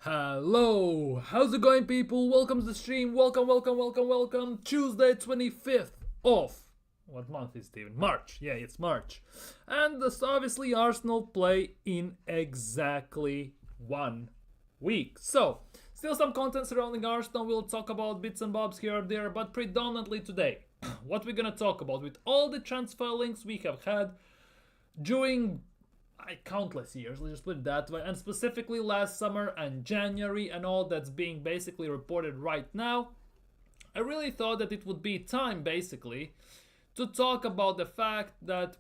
Hello, how's it going, people? Welcome to the stream. Welcome. Tuesday, 25th of what month is it even? March. Yeah, it's March. And obviously, Arsenal play in exactly 1 week. So, still some content surrounding Arsenal. We'll talk about bits and bobs here or there, but predominantly today, what we're gonna talk about with all the transfer links we have had during countless years, let's just put it that way, and specifically last summer and January and all that's being basically reported right now, I really thought that it would be time basically to talk about the fact that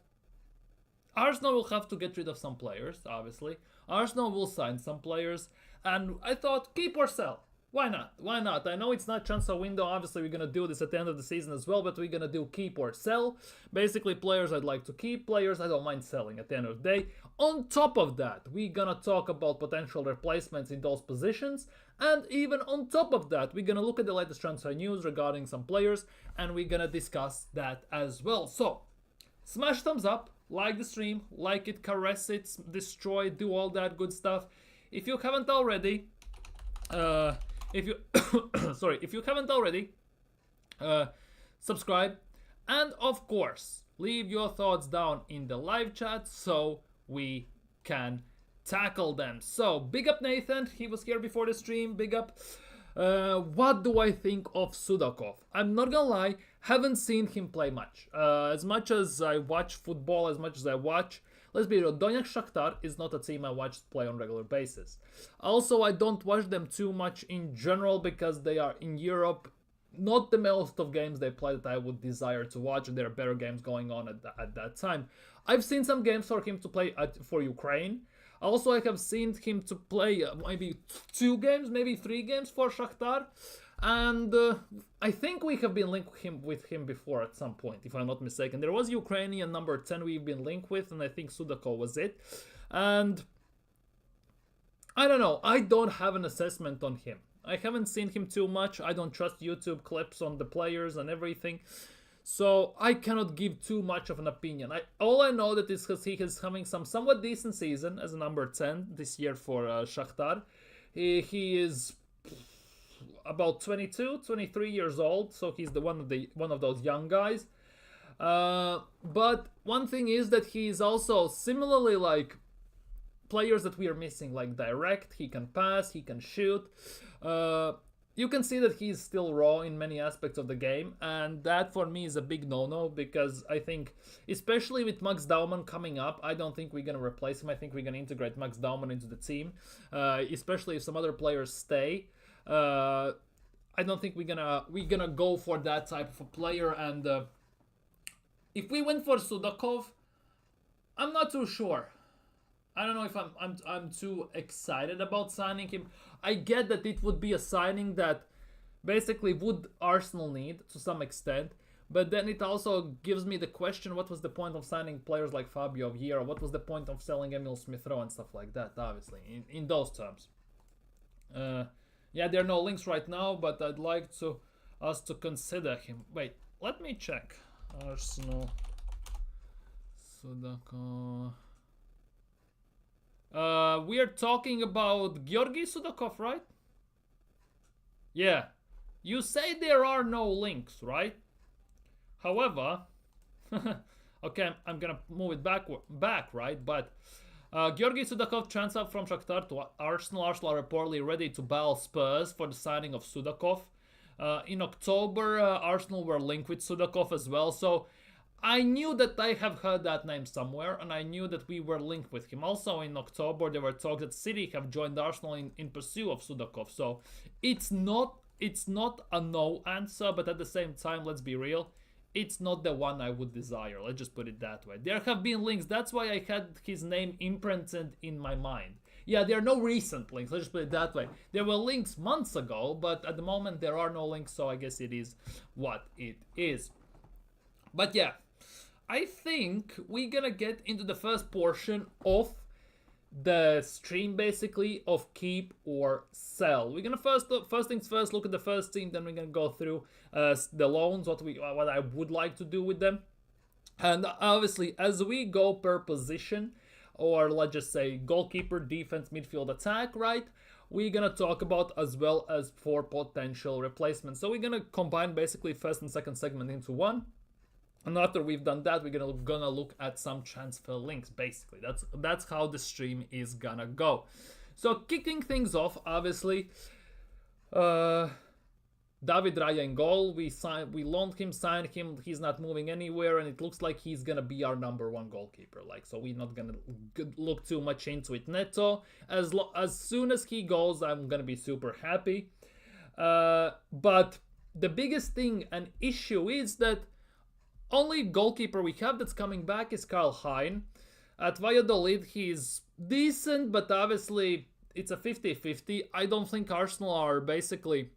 Arsenal will have to get rid of some players, obviously. Arsenal will sign some players, and I thought keep or sell. Why not? Why not? I know it's not transfer window. Obviously, we're gonna do this at the end of the season as well, but we're gonna do keep or sell. Basically, players I'd like to keep, players I don't mind selling at the end of the day. On top of that, we're gonna talk about potential replacements in those positions, and even on top of that, we're gonna look at the latest transfer news regarding some players, and we're gonna discuss that as well. So, smash thumbs up, like the stream, like it, caress it, destroy, do all that good stuff. If you haven't already, if you if you haven't already, subscribe, and of course leave your thoughts down in the live chat so we can tackle them. So big up Nathan, he was here before the stream. Big up. What do I think of Sudakov? I'm not gonna lie, haven't seen him play much. As much as I watch football, as much as I watch, let's be real, Donetsk Shakhtar is not a team I watch play on a regular basis. Also, I don't watch them too much in general because they are in Europe. Not the most of games they play that I would desire to watch, and there are better games going on at that time. I've seen some games for him to play for Ukraine. Also, I have seen him to play maybe 2 games, maybe 3 games for Shakhtar. And I think we have been linked with him before at some point, if I'm not mistaken. There was Ukrainian number 10 we've been linked with, and I think Sudakov was it. And I don't know, I don't have an assessment on him. I haven't seen him too much. I don't trust YouTube clips on the players and everything. So I cannot give too much of an opinion. All I know that is because he is having some somewhat decent season as a number 10 this year for Shakhtar. He is about 22, 23 years old, so he's the one of those young guys. But one thing is that he's also similarly like players that we are missing, like direct. He can pass, he can shoot. You can see that he's still raw in many aspects of the game, and that for me is a big no-no because I think, especially with Max Daumann coming up, I don't think we're going to replace him. I think we're going to integrate Max Daumann into the team, especially if some other players stay. I don't think we're gonna go for that type of a player, and if we went for Sudakov, I'm not too sure. I don't know if I'm too excited about signing him. I get that it would be a signing that basically would Arsenal need to some extent, but then it also gives me the question: what was the point of signing players like Fabio Vieira? What was the point of selling Emil Smith-Rowe and stuff like that? Obviously, in those terms. Yeah, there are no links right now, but I'd like us to consider him. Wait, let me check. Arsenal. Sudakov. We are talking about Georgi Sudakov, right? Yeah. You say there are no links, right? However, okay, I'm gonna move it back, right? But Georgi Sudakov transferred from Shakhtar to Arsenal. Arsenal are reportedly ready to battle Spurs for the signing of Sudakov. In October, Arsenal were linked with Sudakov as well, so I knew that I have heard that name somewhere, and I knew that we were linked with him. Also in October, there were talks that City have joined Arsenal in pursuit of Sudakov, so it's not a no answer, but at the same time, let's be real, it's not the one I would desire. Let's just put it that way. There have been links. That's why I had his name imprinted in my mind. Yeah, there are no recent links. Let's just put it that way. There were links months ago, but at the moment there are no links, so I guess it is what it is. But yeah, I think we're gonna get into the first portion of the stream, basically, of keep or sell. We're gonna first things first, look at the first team, then we're gonna go through the loans, what I would like to do with them, and obviously as we go per position, or let's just say goalkeeper, defense, midfield, attack, right? we're gonna talk about as well as 4 potential replacements. So we're gonna combine basically first and second segment into one. And after we've done that, we're gonna look at some transfer links. Basically, that's how the stream is gonna go. So kicking things off, obviously, David Raya in goal. We loaned him, signed him. He's not moving anywhere, and it looks like he's gonna be our number one goalkeeper. So we're not gonna look too much into it. Neto, as soon as he goes, I'm gonna be super happy. But the biggest thing and issue is that only goalkeeper we have that's coming back is Karl Hein. At Valladolid, he's decent, but obviously it's a 50-50. I don't think Arsenal are basically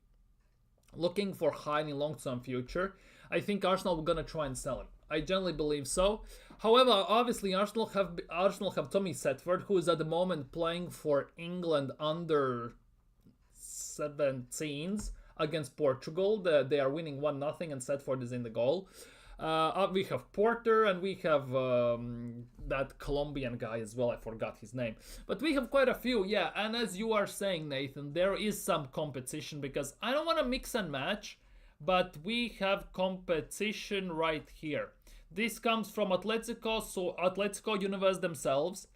looking for Hein in long-term future. I think Arsenal are gonna try and sell him. I generally believe so. However, obviously Arsenal have Tommy Setford, who is at the moment playing for England under 17s against Portugal. They are winning 1-0 and Setford is in the goal. We have Porter and we have that Colombian guy as well. I forgot his name. But we have quite a few, yeah. And as you are saying, Nathan, there is some competition because I don't want to mix and match, but we have competition right here. This comes from Atletico, so Atletico Universe themselves,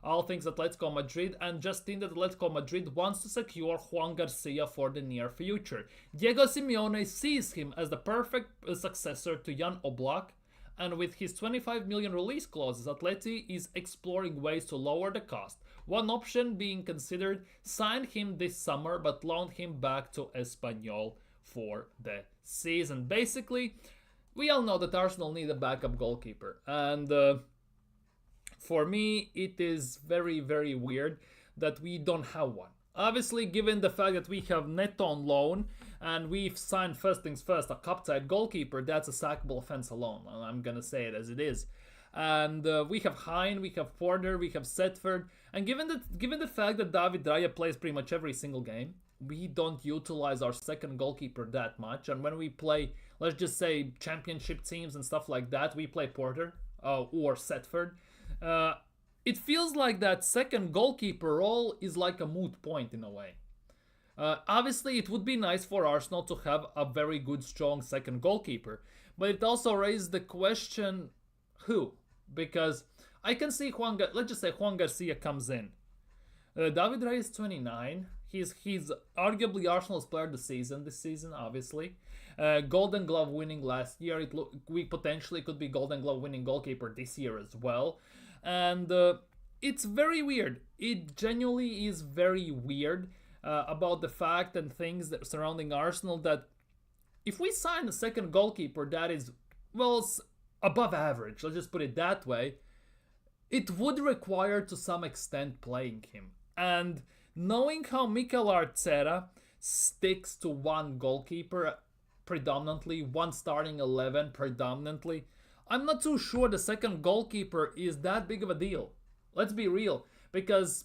all things Atletico Madrid, and just in that Atletico Madrid wants to secure Juan Garcia for the near future. Diego Simeone sees him as the perfect successor to Jan Oblak, and with his 25 million release clauses, Atleti is exploring ways to lower the cost. One option being considered, sign him this summer but loan him back to Espanyol for the season. Basically, we all know that Arsenal need a backup goalkeeper, and for me, it is very, very weird that we don't have one. Obviously, given the fact that we have Neto on loan, and we've signed, first things first, a cup-side goalkeeper, that's a sackable offense alone. I'm gonna say it as it is. And we have Hein, we have Porter, we have Setford, and given the fact that David Raya plays pretty much every single game, we don't utilize our second goalkeeper that much. And when we play, let's just say, championship teams and stuff like that, we play Porter or Setford. It feels like that second goalkeeper role is like a moot point in a way. Obviously, it would be nice for Arsenal to have a very good, strong second goalkeeper, but it also raises the question, who? Because I can see let's just say Juan Garcia comes in. David Raya is 29. He's arguably Arsenal's player of the season this season, obviously. Golden Glove winning last year. We potentially could be Golden Glove winning goalkeeper this year as well. And it's very weird. It genuinely is very weird about the fact and things that surrounding Arsenal, that if we sign a second goalkeeper that is, well, above average, let's just put it that way, it would require to some extent playing him. And knowing how Mikel Arteta sticks to one goalkeeper predominantly, one starting 11 predominantly, I'm not too sure the second goalkeeper is that big of a deal. Let's be real, because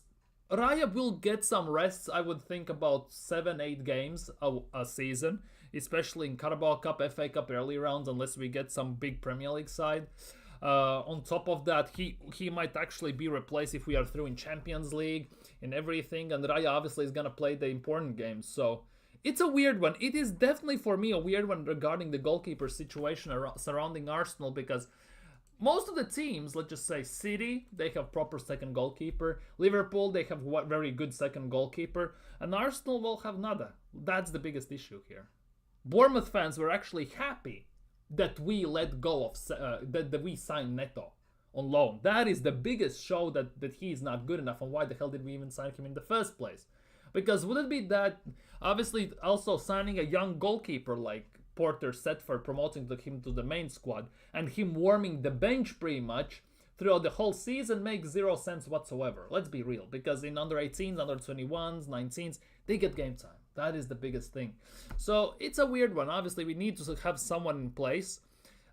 Raya will get some rests, I would think about 7-8 games a season, especially in Carabao Cup, FA Cup early rounds, unless we get some big Premier League side. On top of that, he might actually be replaced if we are through in Champions League and everything, and Raya obviously is going to play the important games. So it's a weird one. It is definitely for me a weird one regarding the goalkeeper situation surrounding Arsenal, because most of the teams, let's just say City, they have proper second goalkeeper. Liverpool, they have very good second goalkeeper. And Arsenal will have nada. That's the biggest issue here. Bournemouth fans were actually happy that we let go of, that we signed Neto on loan. That is the biggest show that he is not good enough, and why the hell did we even sign him in the first place? Because would it be that, obviously also signing a young goalkeeper like Porter Setford, promoting him to the main squad, and him warming the bench pretty much throughout the whole season makes zero sense whatsoever. Let's be real, because in under 18s, under 21s, 19s, they get game time. That is the biggest thing. So it's a weird one. Obviously, we need to have someone in place.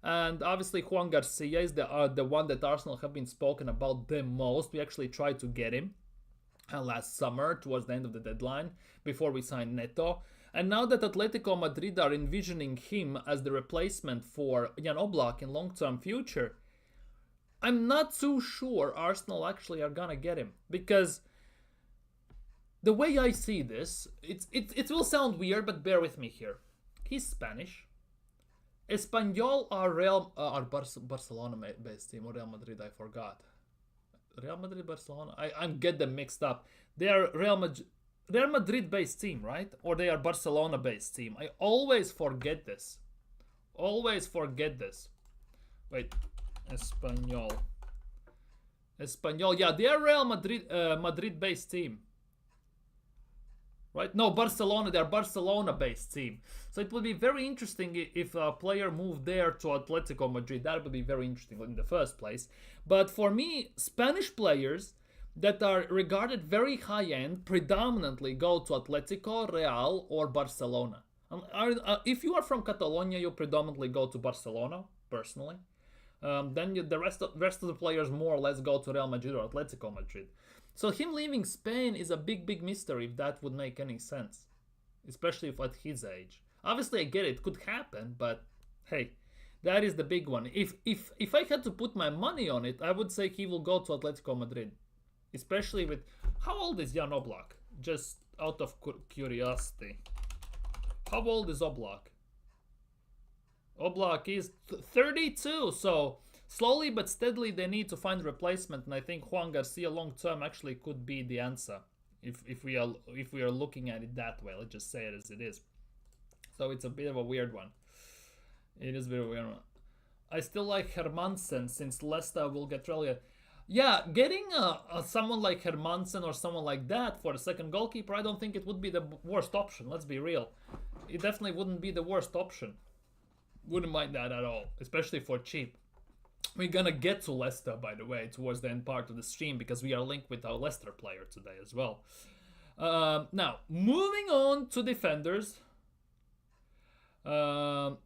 And obviously, Juan Garcia is the one that Arsenal have been spoken about the most. We actually tried to get him last summer towards the end of the deadline before we signed Neto. And now that Atletico Madrid are envisioning him as the replacement for Jan Oblak in long-term future, I'm not too sure Arsenal actually are gonna get him, because the way I see this, it will sound weird, but bear with me here. He's Spanish. Espanyol are Barcelona based team, or Real Madrid, I forgot. Real Madrid, Barcelona. I get them mixed up. They are Real Madrid based team, right? Or they are Barcelona based team. I always forget this. Always forget this. Wait, Espanyol. Espanyol, yeah, they are Real Madrid based team. Right? No, Barcelona, they're Barcelona based team. So it would be very interesting if a player moved there to Atletico Madrid. That would be very interesting in the first place. But for me, Spanish players that are regarded very high end predominantly go to Atletico, Real, or Barcelona. If you are from Catalonia, you predominantly go to Barcelona, personally. Then the rest of the players more or less go to Real Madrid or Atletico Madrid. So him leaving Spain is a big mystery, if that would make any sense, especially if at his age. Obviously, I get it could happen, but hey, that is the big one. If I had to put my money on it, I would say he will go to Atletico Madrid, especially with how old is Jan Oblak? Just out of curiosity, how old is Oblak? Oblak is 32, so slowly but steadily they need to find a replacement, and I think Juan Garcia long term actually could be the answer if we are looking at it that way. Let's just say it as it is. So it's a bit of a weird one. It is a bit of a weird one. I still like Hermansen since Leicester will get relegated. Yeah, getting someone like Hermansen or someone like that for the second goalkeeper, I don't think it would be the worst option. Let's be real. It definitely wouldn't be the worst option. Wouldn't mind that at all, especially for cheap. We're gonna get to Leicester, by the way, towards the end part of the stream, because we are linked with our Leicester player today as well. Now, moving on to defenders. Verbruggen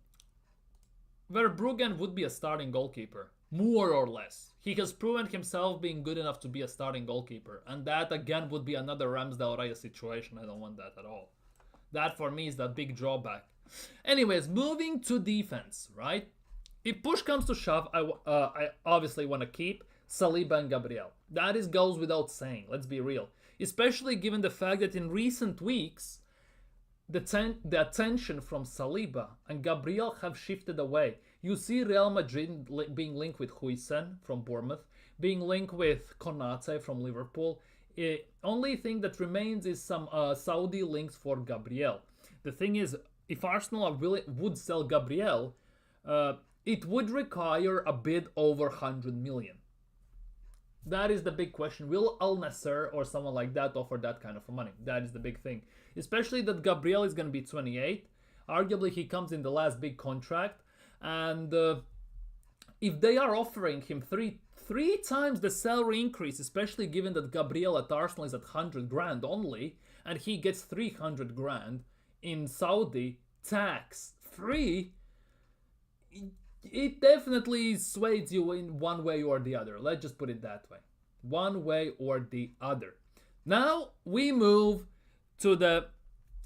would be a starting goalkeeper, more or less. He has proven himself being good enough to be a starting goalkeeper, and that again would be another Ramsdale Raya situation. I don't want that at all. That for me is the big drawback. Anyways, moving to defense, right? If push comes to shove, I obviously want to keep Saliba and Gabriel. That goes without saying, let's be real. Especially given the fact that in recent weeks, the attention from Saliba and Gabriel have shifted away. You see Real Madrid being linked with Huijsen from Bournemouth, being linked with Konate from Liverpool. Only thing that remains is some Saudi links for Gabriel. The thing is, if Arsenal would sell Gabriel, it would require a bid over 100 million. That is the big question. Will Al Nassr or someone like that offer that kind of money? That is the big thing. Especially that Gabriel is going to be 28. Arguably, he comes in the last big contract. And if they are offering him three times the salary increase, especially given that Gabriel at Arsenal is at 100 grand only, and he gets 300 grand in Saudi, tax free, it definitely sways you in one way or the other. Let's just put it that way. One way or the other. Now we move to the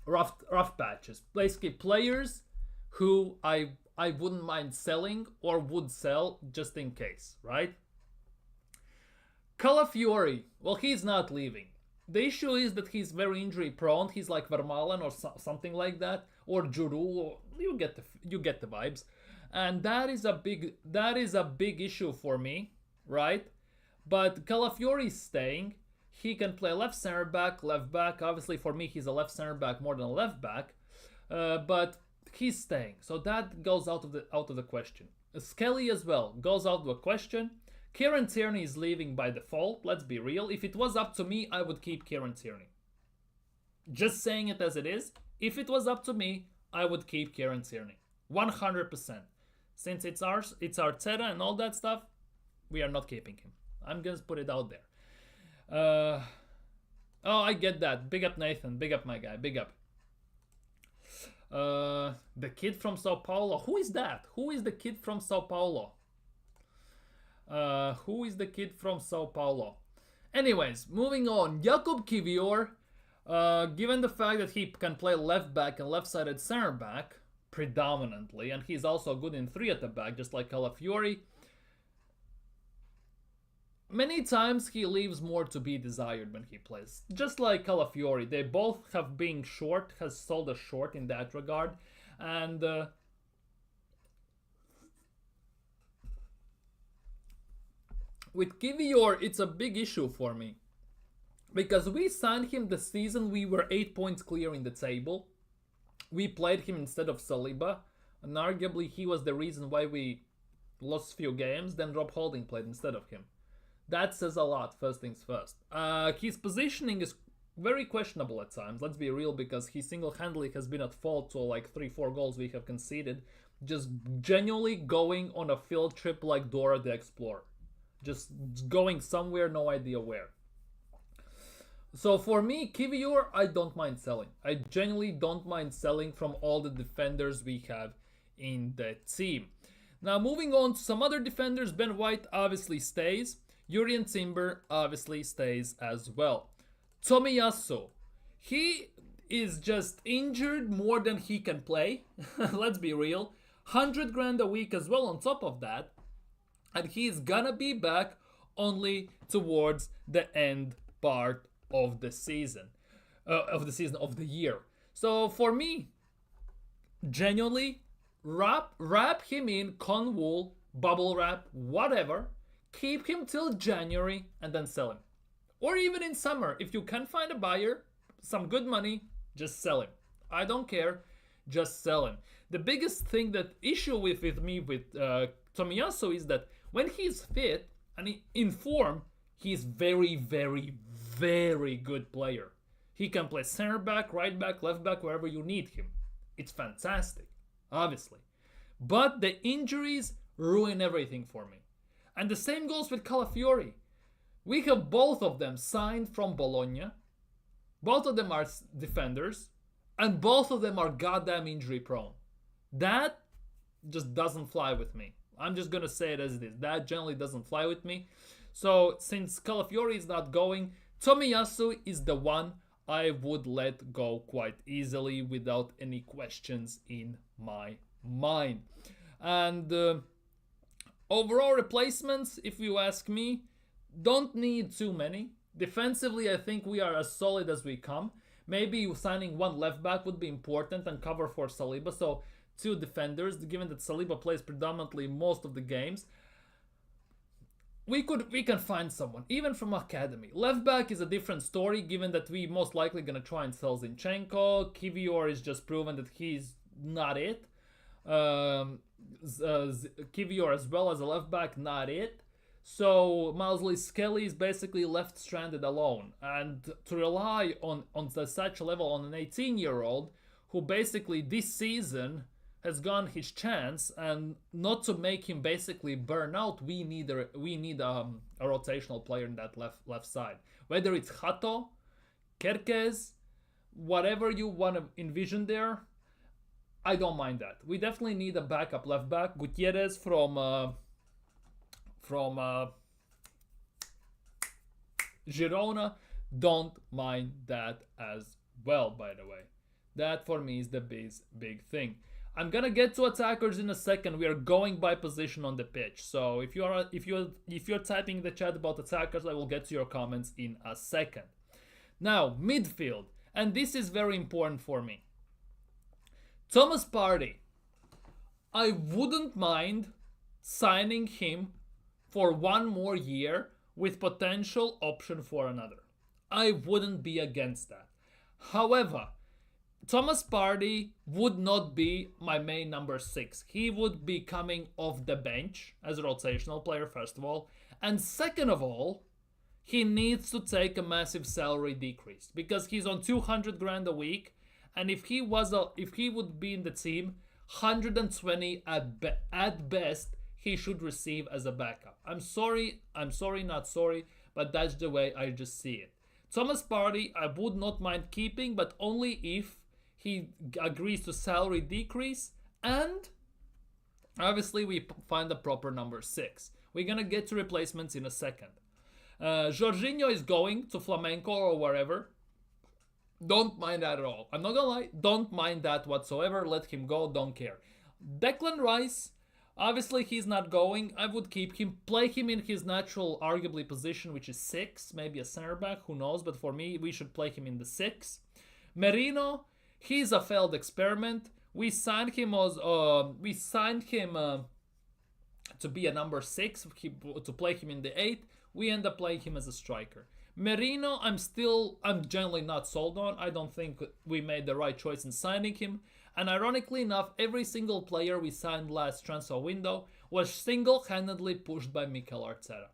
rough patches. Basically players who I wouldn't mind selling or would sell just in case, right? Calafiori, well, he's not leaving. The issue is that he's very injury prone. He's like Vermaelen or something like that, or Giroud. You get the vibes, and that is a big issue for me, right? But Calafiori is staying. He can play left center back, left back. Obviously, for me, he's a left center back more than a left back, but he's staying, so that goes out of the question. Skelly as well goes out of the question. Kieran Tierney is leaving by default. Let's be real. If it was up to me, I would keep Kieran Tierney. Just saying it as it is. If it was up to me, I would keep Kieran Tierney. 100%. Since it's Arteta and all that stuff, we are not keeping him. I'm going to put it out there. Oh, I get that. Big up Nathan. Big up my guy. Big up. The kid from Sao Paulo. Who is that? Who is the kid from Sao Paulo? Who is the kid from Sao Paulo? Anyways, moving on. Jakub Kivior, given the fact that he can play left back and left-sided center back predominantly, and he's also good in 3 at the back, just like Calafiori. many times he leaves more to be desired when he plays. Just like Calafiori, they both have been short, has sold us short in that regard. And with Kivior, it's a big issue for me. Because we signed him the season we were 8 points clear in the table. We played him instead of Saliba. And arguably he was the reason why we lost few games. Then Rob Holding played instead of him. That says a lot, first things first. His positioning is very questionable at times, let's be real, because he single-handedly has been at fault to like 3-4 goals we have conceded. Just genuinely going on a field trip like Dora the Explorer. Just going somewhere, no idea where. So for me, Kivior, I don't mind selling. I genuinely don't mind selling from all the defenders we have in the team. Now moving on to some other defenders, Ben White obviously stays. Jurrien Timber obviously stays as well. Tomiyasu, he is just injured more than he can play. Let's be real. 100 grand a week as well on top of that. And he's gonna be back only towards the end part of the season. Of the year. So for me, genuinely, wrap him in con wool, bubble wrap, whatever. Keep him till January and then sell him. Or even in summer, if you can find a buyer, some good money, just sell him. I don't care, just sell him. The biggest thing that issue with me with Tomiyasu is that when he's fit and in form, he's very, very, very good player. He can play center back, right back, left back, wherever you need him. It's fantastic, obviously. But the injuries ruin everything for me. And the same goes with Calafiori. We have both of them signed from Bologna. Both of them are defenders. And both of them are goddamn injury prone. That just doesn't fly with me. I'm just going to say it as it is. That generally doesn't fly with me. So since Calafiori is not going, Tomiyasu is the one I would let go quite easily without any questions in my mind. And overall replacements, if you ask me, don't need too many. Defensively, I think we are as solid as we come. Maybe signing one left back would be important and cover for Saliba. So 2 defenders, given that Saliba plays predominantly most of the games. We can find someone, even from academy. Left back is a different story, given that we most likely gonna try and sell Zinchenko. Kivior is just proven that he's not it. Kivior as well as a left back, not it. So Mousley Skelly is basically left stranded alone, and to rely on such a level on an 18-year-old who basically this season has gone his chance, and not to make him basically burn out, we need a rotational player in that left side. Whether it's Hato, Kerkez, whatever you want to envision there, I don't mind that. We definitely need a backup left back. Gutierrez from Girona, don't mind that as well, by the way. That for me is the big thing. I'm gonna get to attackers in a second. We are going by position on the pitch. So if you're typing in the chat about attackers, I will get to your comments in a second. Now, midfield, and this is very important for me. Thomas Partey. I wouldn't mind signing him for 1 more year with potential option for another. I wouldn't be against that. However, Thomas Partey would not be my main number 6. He would be coming off the bench as a rotational player, first of all. And second of all, he needs to take a massive salary decrease because he's on 200 grand a week. And if he would be in the team, 120 at best, he should receive as a backup. I'm sorry, not sorry, but that's the way I just see it. Thomas Partey, I would not mind keeping, but only if he agrees to salary decrease, and obviously we find the proper number 6. We're gonna get to replacements in a second. Jorginho is going to Flamenco or wherever. Don't mind that at all. I'm not gonna lie, don't mind that whatsoever. Let him go, don't care. Declan Rice, Obviously, he's not going. I would keep him, play him in his natural, arguably, position, which is 6, maybe a center back, who knows. But for me, we should play him in the 6. Merino, he's a failed experiment. We signed him as to be a number 6, to play him in the 8. We end up playing him as a striker. Merino, I'm generally not sold on. I don't think we made the right choice in signing him. And ironically enough, every single player we signed last transfer window was single-handedly pushed by Mikel Arteta.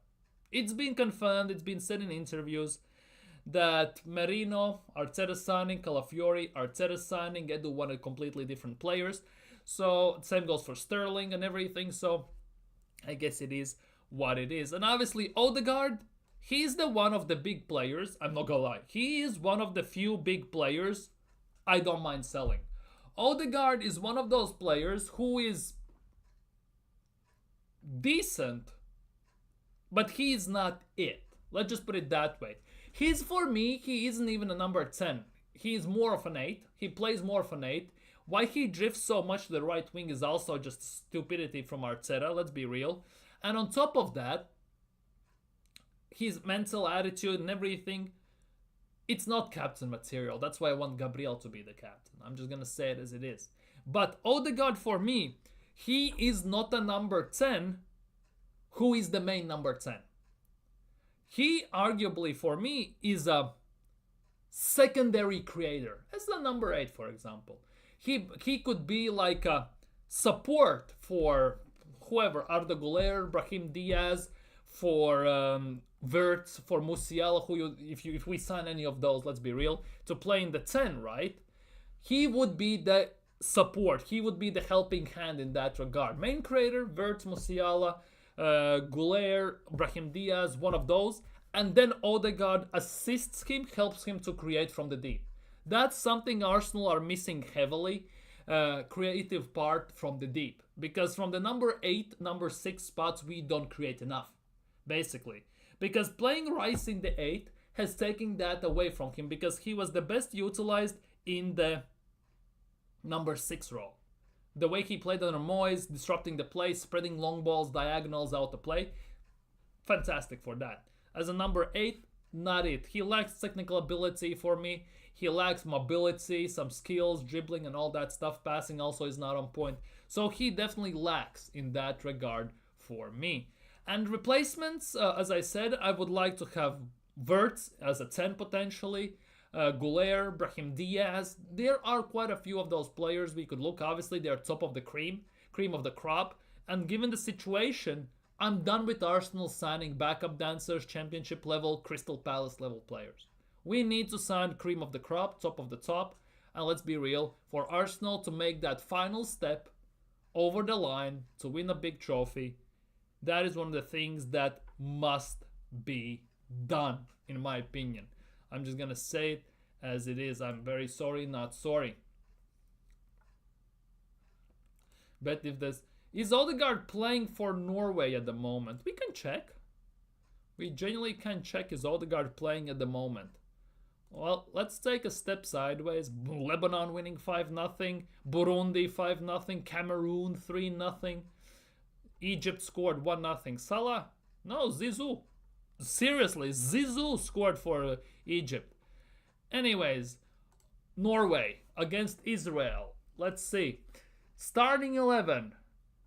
It's been confirmed, it's been said in interviews that Merino, Arteta signing, Calafiori, Arteta signing, Edu wanted completely different players. So same goes for Sterling and everything. So I guess it is what it is. And obviously Odegaard, he's the one of the big players. I'm not gonna lie. He is one of the few big players I don't mind selling. Odegaard is one of those players who is decent, but he's not it. Let's just put it that way. For me, he isn't even a number 10. He's more of an 8. He plays more of an 8. Why he drifts so much to the right wing is also just stupidity from Arteta, let's be real. And on top of that, his mental attitude and everything, it's not captain material. That's why I want Gabriel to be the captain. I'm just going to say it as it is. But Odegaard, for me, he is not a number 10 who is the main number 10. He, arguably, for me, is a secondary creator. As the number 8, for example. He could be like a support for whoever, Arda Güler, Brahim Diaz, for Wirtz, for Musiala, if we sign any of those, let's be real, to play in the 10, right? He would be the support. He would be the helping hand in that regard. Main creator, Wirtz, Musiala, Güler, Brahim Diaz, one of those. And then Odegaard assists him, helps him to create from the deep. That's something Arsenal are missing heavily, creative part from the deep. Because from the number 8, number 6 spots, we don't create enough, basically. Because playing Rice in the 8 has taken that away from him, because he was the best utilized in the number 6 role. The way he played under Moyes, disrupting the play, spreading long balls, diagonals out the play, fantastic for that. As a number 8, not it. He lacks technical ability for me. He lacks mobility, some skills, dribbling and all that stuff. Passing also is not on point. So he definitely lacks in that regard for me. And replacements, as I said, I would like to have Wirtz as a 10 potentially. Güler, Brahim Diaz. There are quite a few of those players we could look. Obviously, they're top of the cream of the crop. And given the situation, I'm done with Arsenal signing backup dancers, championship level, Crystal Palace level players. We need to sign cream of the crop, top of the top. And let's be real, for Arsenal to make that final step over the line to win a big trophy, that is one of the things that must be done, in my opinion. I'm just going to say it as it is. I'm very sorry, not sorry. But if this... Is Odegaard playing for Norway at the moment? We can check. We genuinely can check, is Odegaard playing at the moment. Well, let's take a step sideways. Lebanon winning 5-0. Burundi 5-0. Cameroon 3-0. Egypt scored 1-0. Salah? No, Zizou. Seriously, Zizou scored for Egypt. Anyways, Norway against Israel. Let's see. Starting 11.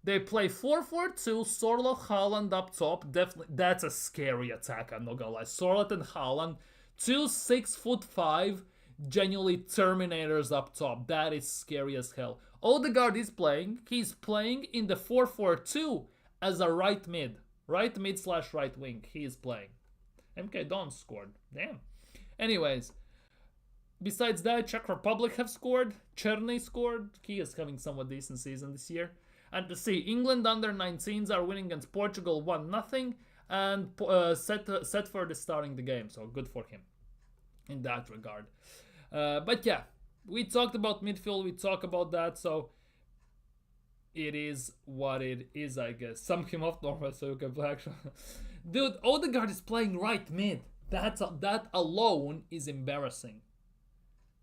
They play 4-4-2, Sorloth, Haaland up top. Definitely, that's a scary attack, I'm not gonna lie. Sorloth and Haaland, 2 6'5", genuinely Terminators up top. That is scary as hell. Odegaard is playing. He's playing in the 4-4-2 as a right mid. Right mid / right wing. He is playing. MK Don scored. Damn. Anyways, besides that, Czech Republic have scored. Cherny scored. He is having somewhat decent season this year. And to see, England under 19s are winning against Portugal 1-0. And Setford is starting the game. So good for him in that regard. But yeah, we talked about midfield. We talked about that. So it is what it is, I guess. Sum him off, Norway, so you can play action. Dude, Odegaard is playing right mid. That alone is embarrassing.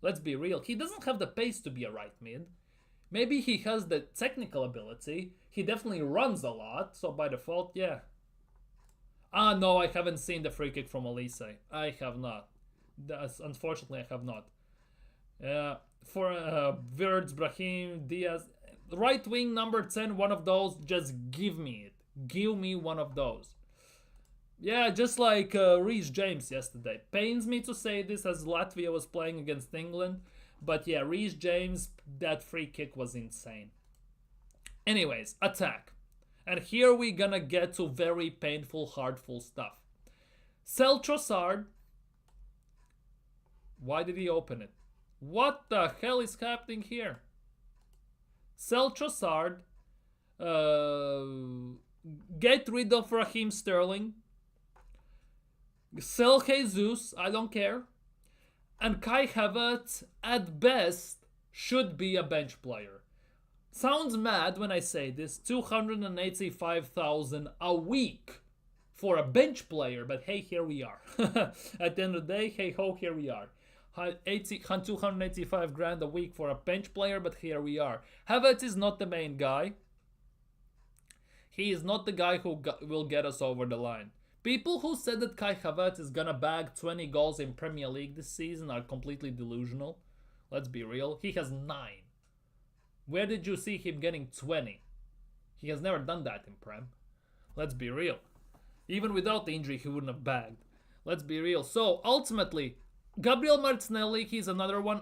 Let's be real. He doesn't have the pace to be a right mid. Maybe he has the technical ability. He definitely runs a lot, so by default, yeah. Ah, no, I haven't seen the free kick from Elise. I have not. Unfortunately, I have not. For Wirtz, Brahim, Diaz, right wing number 10, one of those. Just give me it. Give me one of those. Yeah, just like Reece James yesterday. Pains me to say this as Latvia was playing against England, but yeah, Reece James, that free kick was insane. Anyways, attack. And here we gonna get to very painful, hurtful stuff. Sell Trossard. Why did he open it? What the hell is happening here? Sell Trossard. Get rid of Raheem Sterling. Sell Jesus. I don't care. And Kai Havertz, at best, should be a bench player. Sounds mad when I say this. 285,000 a week for a bench player, but hey, here we are. At the end of the day, hey ho, here we are. 285 grand a week for a bench player, but here we are. Havertz is not the main guy. He is not the guy who will get us over the line. People who said that Kai Havertz is gonna bag 20 goals in Premier League this season are completely delusional. Let's be real. He has 9. Where did you see him getting 20? He has never done that in Prem. Let's be real. Even without the injury, he wouldn't have bagged. Let's be real. So, ultimately, Gabriel Martinelli, he's another one.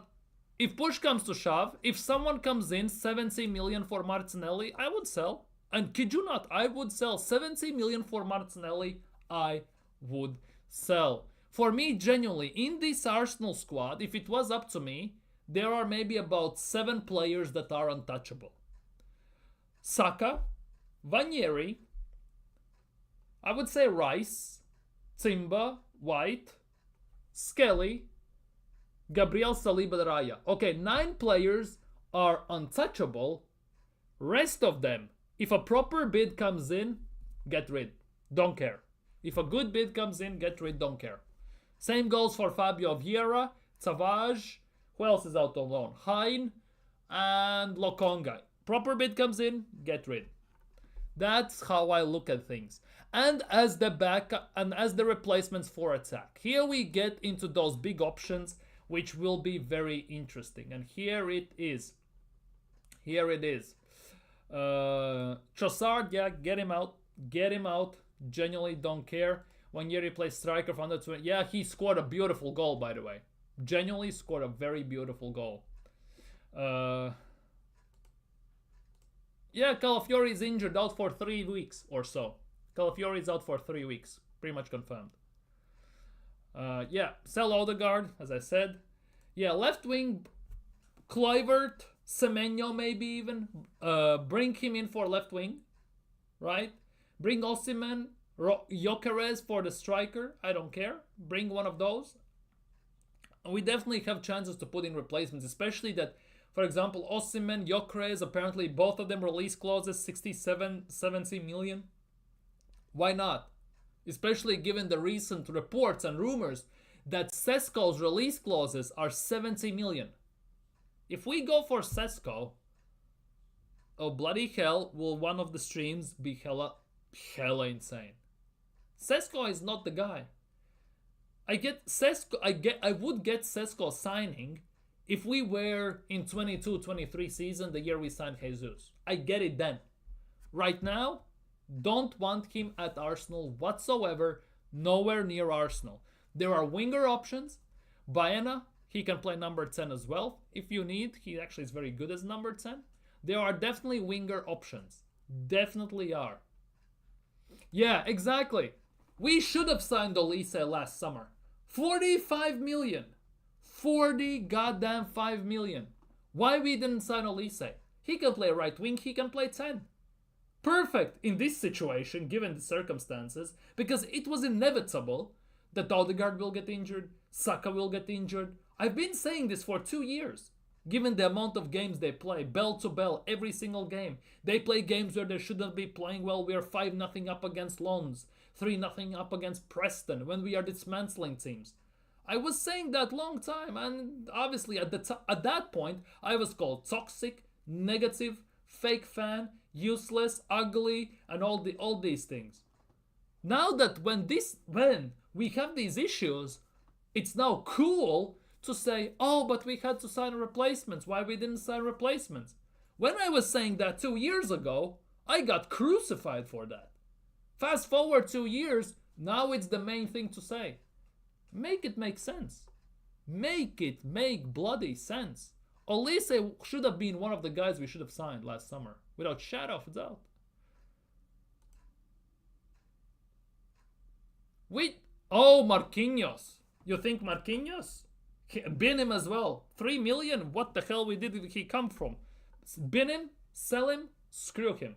If push comes to shove, if someone comes in 70 million for Martinelli, I would sell. And kid you not, I would sell 70 million for Martinelli. I would sell. For me, genuinely, in this Arsenal squad, if it was up to me, there are maybe about 7 players that are untouchable. Saka, Vanieri, I would say Rice, Timber, White, Skelly, Gabriel Saliba, Raya. Okay, 9 players are untouchable. Rest of them, if a proper bid comes in, get rid. Don't care. If a good bid comes in, get rid, don't care. Same goes for Fabio Vieira, Savage, who else is out on loan? Hein and Lokonga. Proper bid comes in, get rid. That's how I look at things. And as the backup and as the replacements for attack. Here we get into those big options, which will be very interesting. And here it is. Here it is. Trossard, yeah, get him out. Get him out. Genuinely don't care. When you replace striker from the 20, yeah, he scored a beautiful goal, by the way. Genuinely scored a very beautiful goal. Yeah, Calafiori is injured, out for 3 weeks or so. Calafiori is out for 3 weeks, pretty much confirmed. Yeah, sell Odegaard, as I said. Yeah, left wing, Kluivert, Semenyo maybe even. Bring him in for left wing, right? Bring Osimhen, Gyökeres for the striker. I don't care. Bring one of those. We definitely have chances to put in replacements, especially that, for example, Osimhen, Gyökeres, apparently both of them release clauses 67, 70 million. Why not? Especially given the recent reports and rumors that Sesko's release clauses are 70 million. If we go for Sesko, oh bloody hell, will one of the streams be hella insane. Sesko is not the guy. I would get Sesko signing if we were in 22-23 season, the year we signed Jesus. I get it then. Right now, don't want him at Arsenal whatsoever. Nowhere near Arsenal. There are winger options. Baena, he can play number 10 as well. If you need, he actually is very good as number 10. There are definitely winger options. Definitely are. Yeah, exactly. We should have signed Olise last summer. 45 million. 40 goddamn 5 million. Why we didn't sign Olise? He can play right wing, he can play 10. Perfect in this situation, given the circumstances, because it was inevitable that Odegaard will get injured, Saka will get injured. I've been saying this for 2 years. Given the amount of games they play, bell to bell, every single game. They play games where they shouldn't be playing well. We are 5-0 up against Lons, 3-0 up against Preston, when we are dismantling teams. I was saying that long time, and obviously at that point, I was called toxic, negative, fake fan, useless, ugly, and all these things. Now that when we have these issues, it's now cool to say, oh, but we had to sign replacements. Why we didn't sign replacements? When I was saying that 2 years ago, I got crucified for that. Fast forward 2 years, now it's the main thing to say. Make it make sense. Make it make bloody sense. Olise should have been one of the guys we should have signed last summer, without shadow of a doubt. Marquinhos. You think Marquinhos? Bin him as well. 3 million? What the hell did he come from? Bin him, sell him, screw him.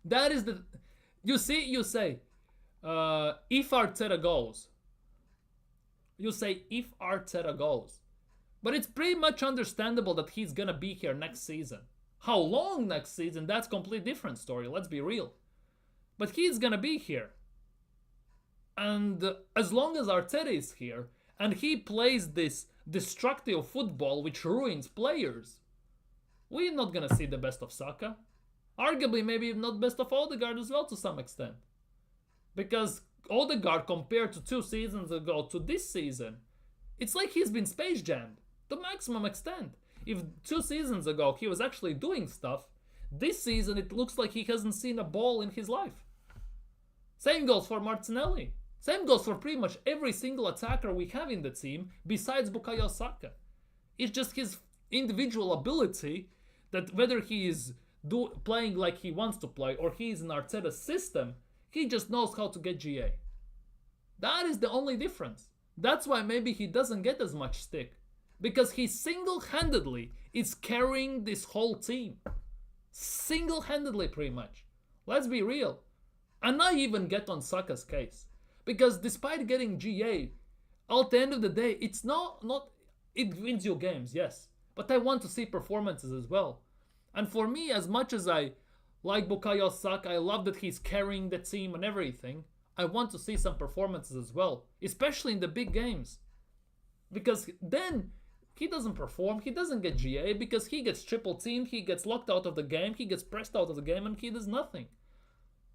That is the... You say, if Arteta goes. You say, if Arteta goes. But it's pretty much understandable that he's gonna be here next season. How long next season? That's a completely different story, let's be real. But he's gonna be here. And as long as Arteta is here, and he plays this destructive football which ruins players, we're not gonna see the best of Saka. Arguably, maybe not best of Odegaard as well to some extent. Because Odegaard, compared to 2 seasons ago to this season, it's like he's been space jammed to maximum extent. If 2 seasons ago he was actually doing stuff, this season it looks like he hasn't seen a ball in his life. Same goes for Martinelli. Same goes for pretty much every single attacker we have in the team besides Bukayo Saka. It's just his individual ability that whether he is playing like he wants to play or he is in Arteta's system, he just knows how to get GA. That is the only difference. That's why maybe he doesn't get as much stick. Because he single-handedly is carrying this whole team. Single-handedly, pretty much. Let's be real. And I even get on Saka's case. Because despite getting GA, at the end of the day, it's not it wins you games, yes. But I want to see performances as well. And for me, as much as I like Bukayo Saka, I love that he's carrying the team and everything, I want to see some performances as well. Especially in the big games. Because then he doesn't perform, he doesn't get GA because he gets triple teamed, he gets locked out of the game, he gets pressed out of the game, and he does nothing.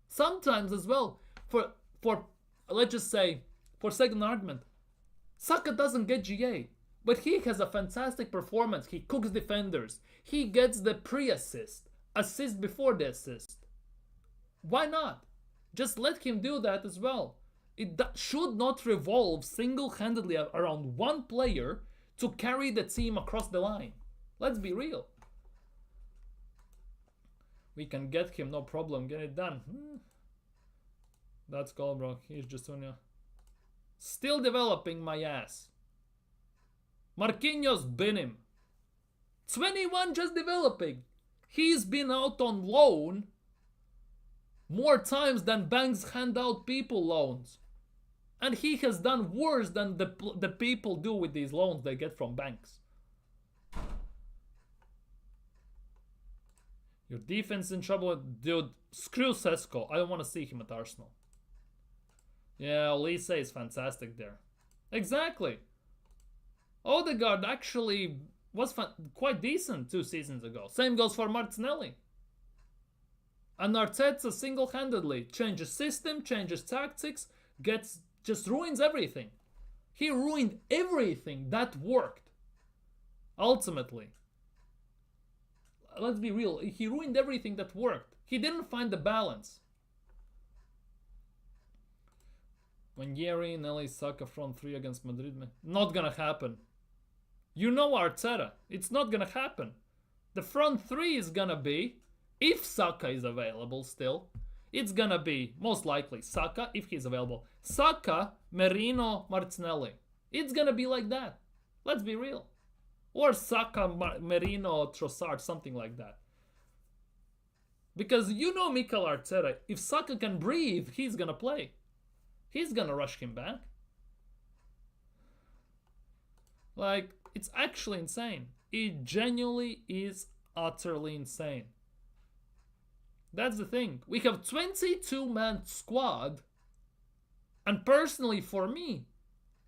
Sometimes as well, for let's just say, for second argument, Saka doesn't get GA, but he has a fantastic performance. He cooks defenders, he gets the pre-assist, assist before the assist. Why not? Just let him do that as well. It should not revolve single-handedly around one player to carry the team across the line. Let's be real. We can get him, no problem, get it done. That's cool, bro. He's just on you. Still developing my ass. Marquinhos, bin him. 21 just developing. He's been out on loan more times than banks hand out people loans. And he has done worse than the people do with these loans they get from banks. Your defense in trouble, dude. Screw Sesko. I don't want to see him at Arsenal. Yeah, Olise is fantastic there. Exactly. Odegaard actually was quite decent 2 seasons ago. Same goes for Martinelli. And Arteta single-handedly changes system, changes tactics, just ruins everything. He ruined everything that worked. Ultimately. Let's be real. He ruined everything that worked. He didn't find the balance. When Yeri, Nelly, Saka front 3 against Madrid, not gonna happen. You know Arteta. It's not gonna happen. The front 3 is gonna be, if Saka is available still, it's gonna be most likely Saka, if he's available. Saka, Merino, Martinelli. It's gonna be like that. Let's be real. Or Saka, Merino, Trossard, something like that. Because you know Mikel Arteta, if Saka can breathe, he's gonna play. He's gonna rush him back. Like, it's actually insane. It genuinely is utterly insane. That's the thing. We have 22-man squad. And personally for me,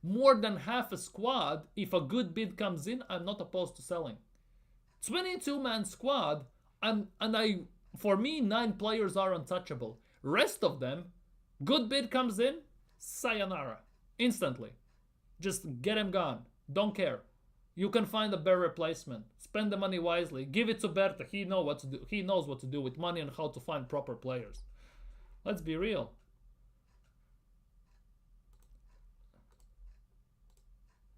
more than half a squad, if a good bid comes in, I'm not opposed to selling. 22-man squad, for me, 9 players are untouchable. Rest of them, good bid comes in, sayonara. Instantly. Just get him gone. Don't care. You can find a better replacement. Spend the money wisely. Give it to Berta. He knows what to do. He knows what to do with money and how to find proper players. Let's be real.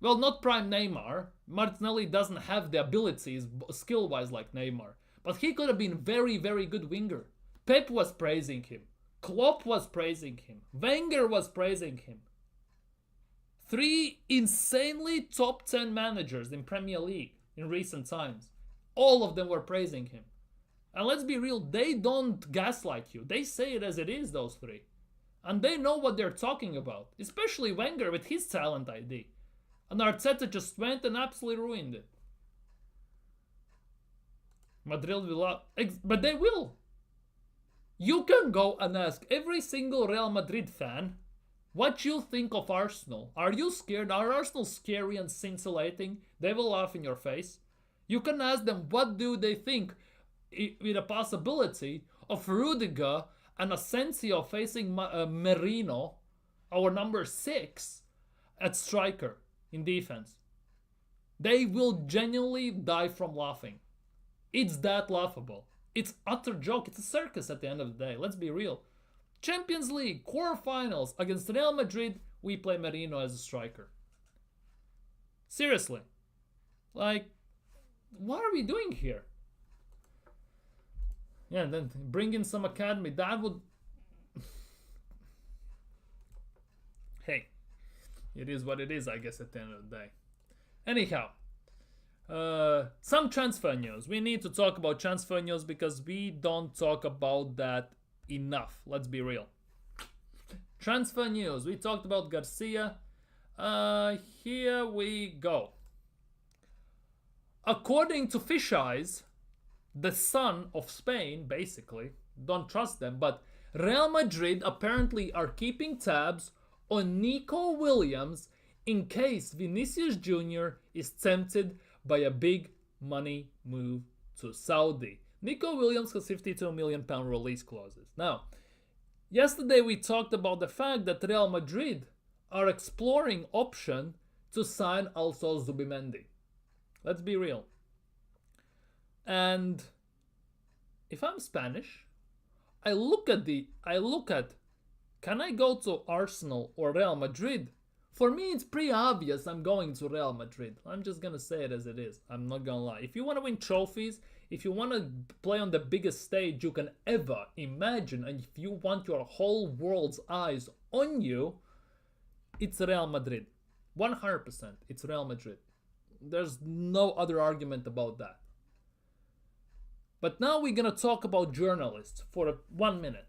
Well, not prime Neymar. Martinelli doesn't have the abilities skill-wise like Neymar. But he could have been very, very good winger. Pep was praising him. Klopp was praising him. Wenger was praising him. 3 insanely top 10 managers in Premier League in recent times. All of them were praising him. And let's be real, they don't gaslight you. They say it as it is, those 3. And they know what they're talking about. Especially Wenger with his talent ID. And Arteta just went and absolutely ruined it. Madrid will... But they will. You can go and ask every single Real Madrid fan what you think of Arsenal. Are you scared? Are Arsenal scary and scintillating? They will laugh in your face. You can ask them what do they think with a possibility of Rudiger and Asensio facing Merino, our number 6, at striker in defense. They will genuinely die from laughing. It's that laughable. It's utter joke. It's a circus at the end of the day. Let's be real. Champions League quarterfinals against Real Madrid, we play Merino as a striker. Seriously. Like, what are we doing here? Yeah, and then bring in some academy. That would... Hey, it is what it is, I guess, at the end of the day. Anyhow, some transfer news. We need to talk about transfer news because we don't talk about that enough. Let's be real. Transfer news. We talked about Garcia. Here we go. According to Fish Eyes, the Sun of Spain, basically, don't trust them, but Real Madrid apparently are keeping tabs on Nico Williams in case Vinicius Jr. is tempted by a big money move to Saudi. Nico Williams has £52 million release clauses. Now, yesterday we talked about the fact that Real Madrid are exploring option to sign also Zubimendi. Let's be real. And if I'm Spanish, I look at can I go to Arsenal or Real Madrid? For me, it's pretty obvious I'm going to Real Madrid. I'm just gonna say it as it is. I'm not gonna lie. If you want to win trophies, if you want to play on the biggest stage you can ever imagine, and if you want your whole world's eyes on you, it's Real Madrid. 100%. It's Real Madrid. There's no other argument about that. But now we're gonna talk about journalists for 1 minute.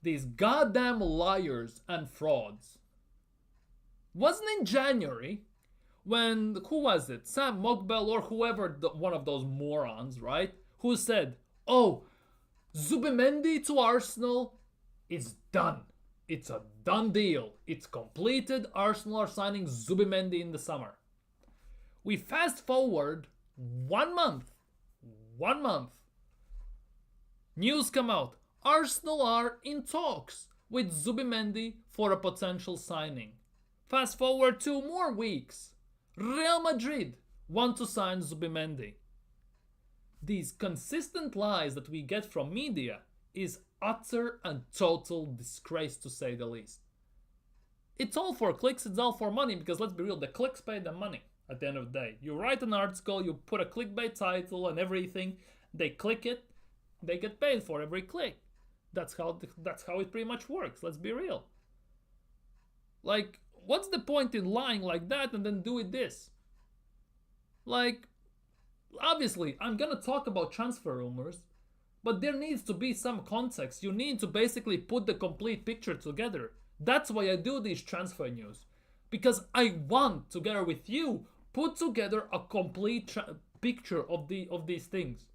These goddamn liars and frauds. Wasn't in January when, who was it? Sam Mokbel or whoever, one of those morons, right? Who said, oh, Zubimendi to Arsenal is done. It's a done deal. It's completed. Arsenal are signing Zubimendi in the summer. We fast forward 1 month. 1 month. News come out. Arsenal are in talks with Zubimendi for a potential signing. Fast forward 2 more weeks. Real Madrid want to sign Zubimendi. These consistent lies that we get from media is utter and total disgrace, to say the least. It's all for clicks, it's all for money, because let's be real, the clicks pay the money at the end of the day. You write an article, you put a clickbait title and everything, they click it, they get paid for every click. That's how it pretty much works, let's be real. Like, what's the point in lying like that and then doing this? Like, obviously, I'm gonna talk about transfer rumors, but there needs to be some context. You need to basically put the complete picture together. That's why I do these transfer news. Because I want, together with you, put together a complete picture of these things.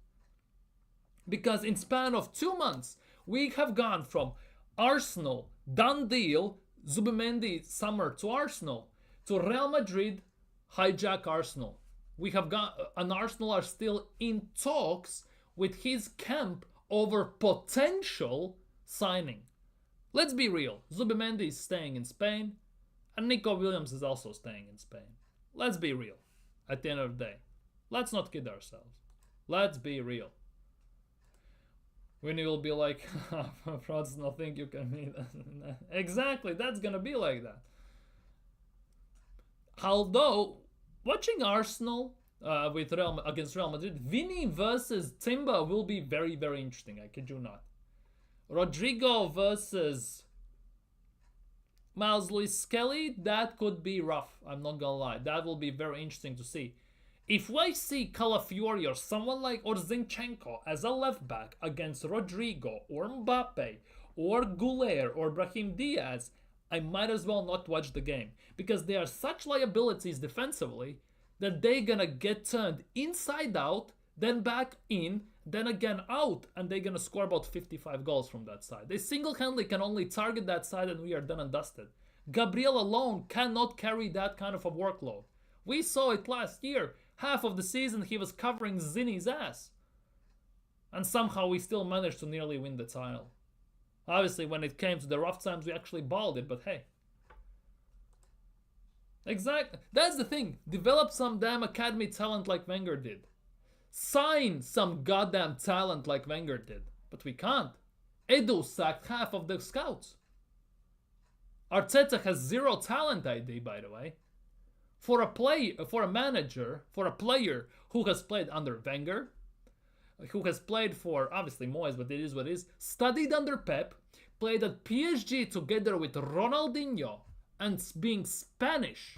Because in span of 2 months, we have gone from Arsenal, done deal, Zubimendi summer to Arsenal, to Real Madrid hijack Arsenal. We have got an Arsenal are still in talks with his camp over potential signing. Let's be real. Zubimendi is staying in Spain, and Nico Williams is also staying in Spain. Let's be real. At the end of the day, let's not kid ourselves. Let's be real. When you will be like, frauds not think you can meet. Exactly, that's gonna be like that. Although, watching Arsenal with against Real Madrid, Vini versus Timber will be very, very interesting. I kid you not. Rodrigo versus Miles Lewis Skelly, that could be rough. I'm not gonna lie. That will be very interesting to see. If I see Calafiori or someone like Zinchenko as a left back against Rodrigo or Mbappe or Goulet or Brahim Diaz, I might as well not watch the game, because they are such liabilities defensively that they're gonna get turned inside out, then back in, then again out, and they're gonna score about 55 goals from that side. They single-handedly can only target that side and we are done and dusted. Gabriel alone cannot carry that kind of a workload. We saw it last year. Half of the season he was covering Zinni's ass. And somehow we still managed to nearly win the title. Obviously, when it came to the rough times, we actually balled it, but hey. Exactly. That's the thing. Develop some damn academy talent like Wenger did. Sign some goddamn talent like Wenger did. But we can't. Edu sacked half of the scouts. Arteta has zero talent ID, by the way. For a manager, for a player who has played under Wenger, who has played for, obviously, Moyes, but it is what it is, studied under Pep, played at PSG together with Ronaldinho, and being Spanish.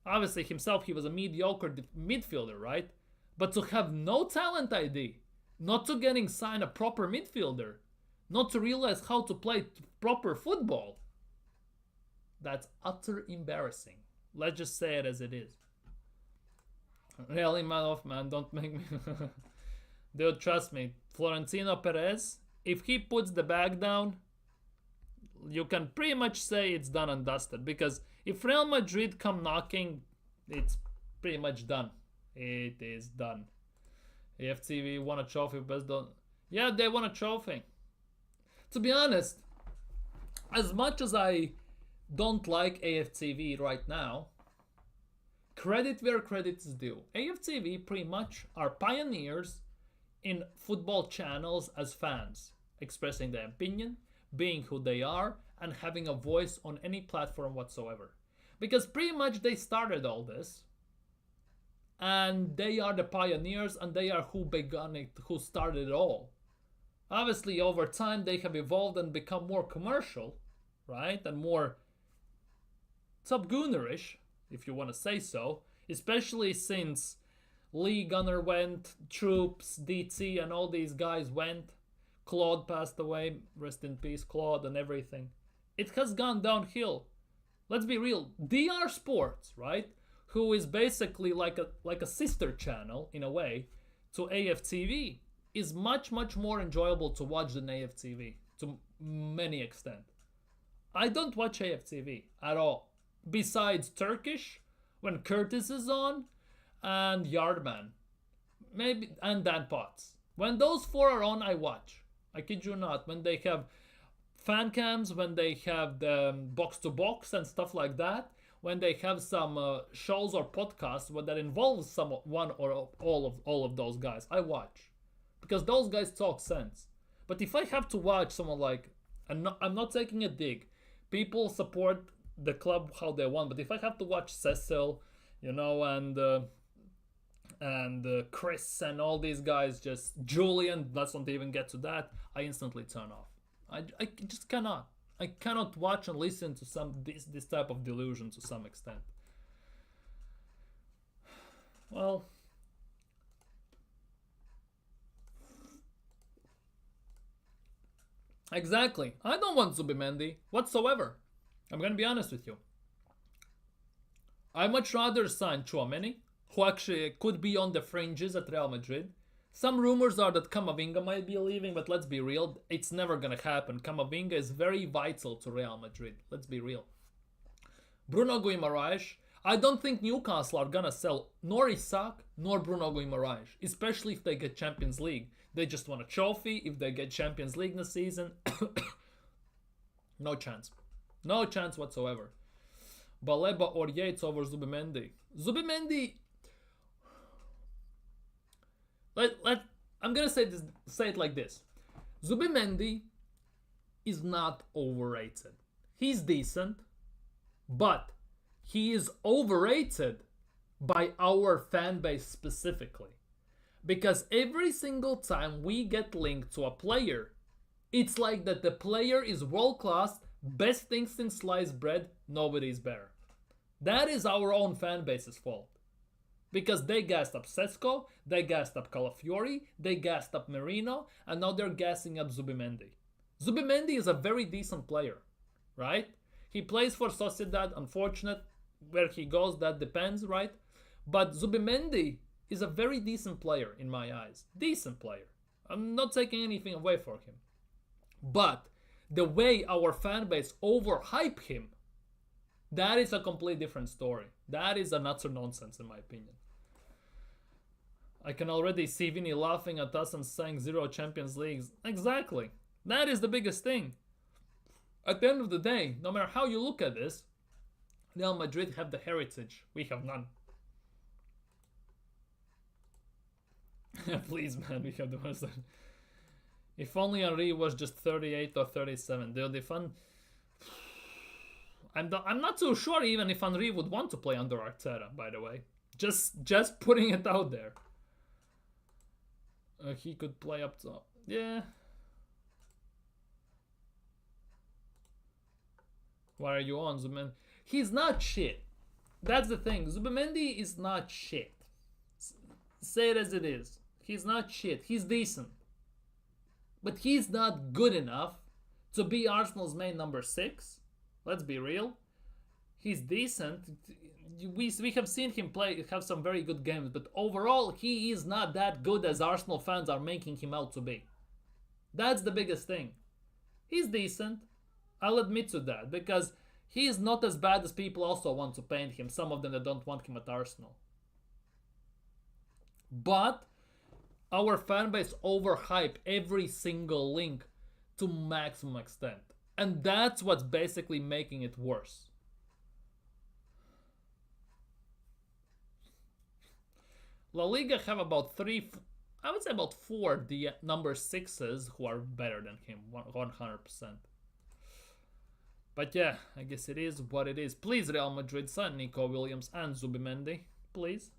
Obviously, himself, he was a mediocre midfielder, right? But to have no talent ID, not to getting signed a proper midfielder, not to realize how to play proper football, that's utter embarrassing. Let's just say it as it is. Really, man, don't make me... Dude, trust me. Florentino Perez, if he puts the bag down, you can pretty much say it's done and dusted. Because if Real Madrid come knocking, it's pretty much done. It is done. AFTV won a trophy, but don't... Yeah, they won a trophy. To be honest, as much as I don't like AFTV right now, credit where credit is due. AFTV pretty much are pioneers in football channels as fans, expressing their opinion, being who they are, and having a voice on any platform whatsoever. Because pretty much they started all this, and they are the pioneers, and they are who began it, who started it all. Obviously, over time, they have evolved and become more commercial, right? And more Top Goonerish, if you want to say so, especially since Lee Gunner went, Troops, DT, and all these guys went. Claude passed away, rest in peace, Claude, and everything. It has gone downhill. Let's be real. DR Sports, right, who is basically like a sister channel in a way to AFTV, is much more enjoyable to watch than AFTV to many extent. I don't watch AFTV at all. Besides Turkish, when Curtis is on, and Yardman, maybe, and Dan Potts. When those four are on, I watch. I kid you not. When they have fan cams, when they have the box to box and stuff like that, when they have some shows or podcasts that involves one or all of those guys, I watch, because those guys talk sense. But if I have to watch someone like, I'm not taking a dig. People support the club how they want, but if I have to watch Cecil, you know, and Chris and all these guys, just Julian, let's not even get to that, I instantly turn off. I just cannot. I cannot watch and listen to this type of delusion to some extent. Well, exactly. I don't want Zubimendi whatsoever. I'm gonna be honest with you. I'd much rather sign Tchouameni, who actually could be on the fringes at Real Madrid, Some rumors are that Camavinga might be leaving, but let's be real, it's never gonna happen. Camavinga is very vital to Real Madrid. Let's be real. Bruno Guimaraes, I don't think Newcastle are gonna sell nor Isak nor Bruno Guimaraes, especially if they get Champions League. They just want a trophy. If they get Champions League this season, no chance. No chance whatsoever. Baleba or Yates over Zubimendi. Zubimendi. I'm gonna say it like this. Zubimendi is not overrated. He's decent, but he is overrated by our fan base specifically. Because every single time we get linked to a player, it's like that the player is world class, best thing since sliced bread, nobody's better. That is our own fan base's fault. Because they gassed up Sesko, they gassed up Calafiori, they gassed up Merino, and now they're gassing up Zubimendi. Zubimendi is a very decent player, right? He plays for Sociedad, unfortunate where he goes, that depends, right? But Zubimendi is a very decent player in my eyes. Decent player. I'm not taking anything away from him. But the way our fan base overhype him, that is a completely different story. That is an utter nonsense in my opinion. I can already see Vinny laughing at us and saying 0 Champions Leagues. Exactly. That is the biggest thing. At the end of the day, no matter how you look at this, Real Madrid have the heritage. We have none. Please, man, we have the worst. If only Henry was just 38 or 37. Dude, if I'm not too sure even if Henry would want to play under Arteta, by the way. Just putting it out there. He could play up to... Yeah. Why are you on, Zubimendi? He's not shit. That's the thing. Zubimendi is not shit. Say it as it is. He's not shit. He's decent. But he's not good enough to be Arsenal's main number 6. Let's be real. He's decent. We have seen him have some very good games, but overall, he is not that good as Arsenal fans are making him out to be. That's the biggest thing. He's decent. I'll admit to that, because he is not as bad as people also want to paint him. Some of them that don't want him at Arsenal. But our fan base overhype every single link to maximum extent. And that's what's basically making it worse. La Liga have about 4 the number 6s who are better than him, 100%. But yeah, I guess it is what it is. Please, Real Madrid, sign Nico Williams and Zubimendi, please.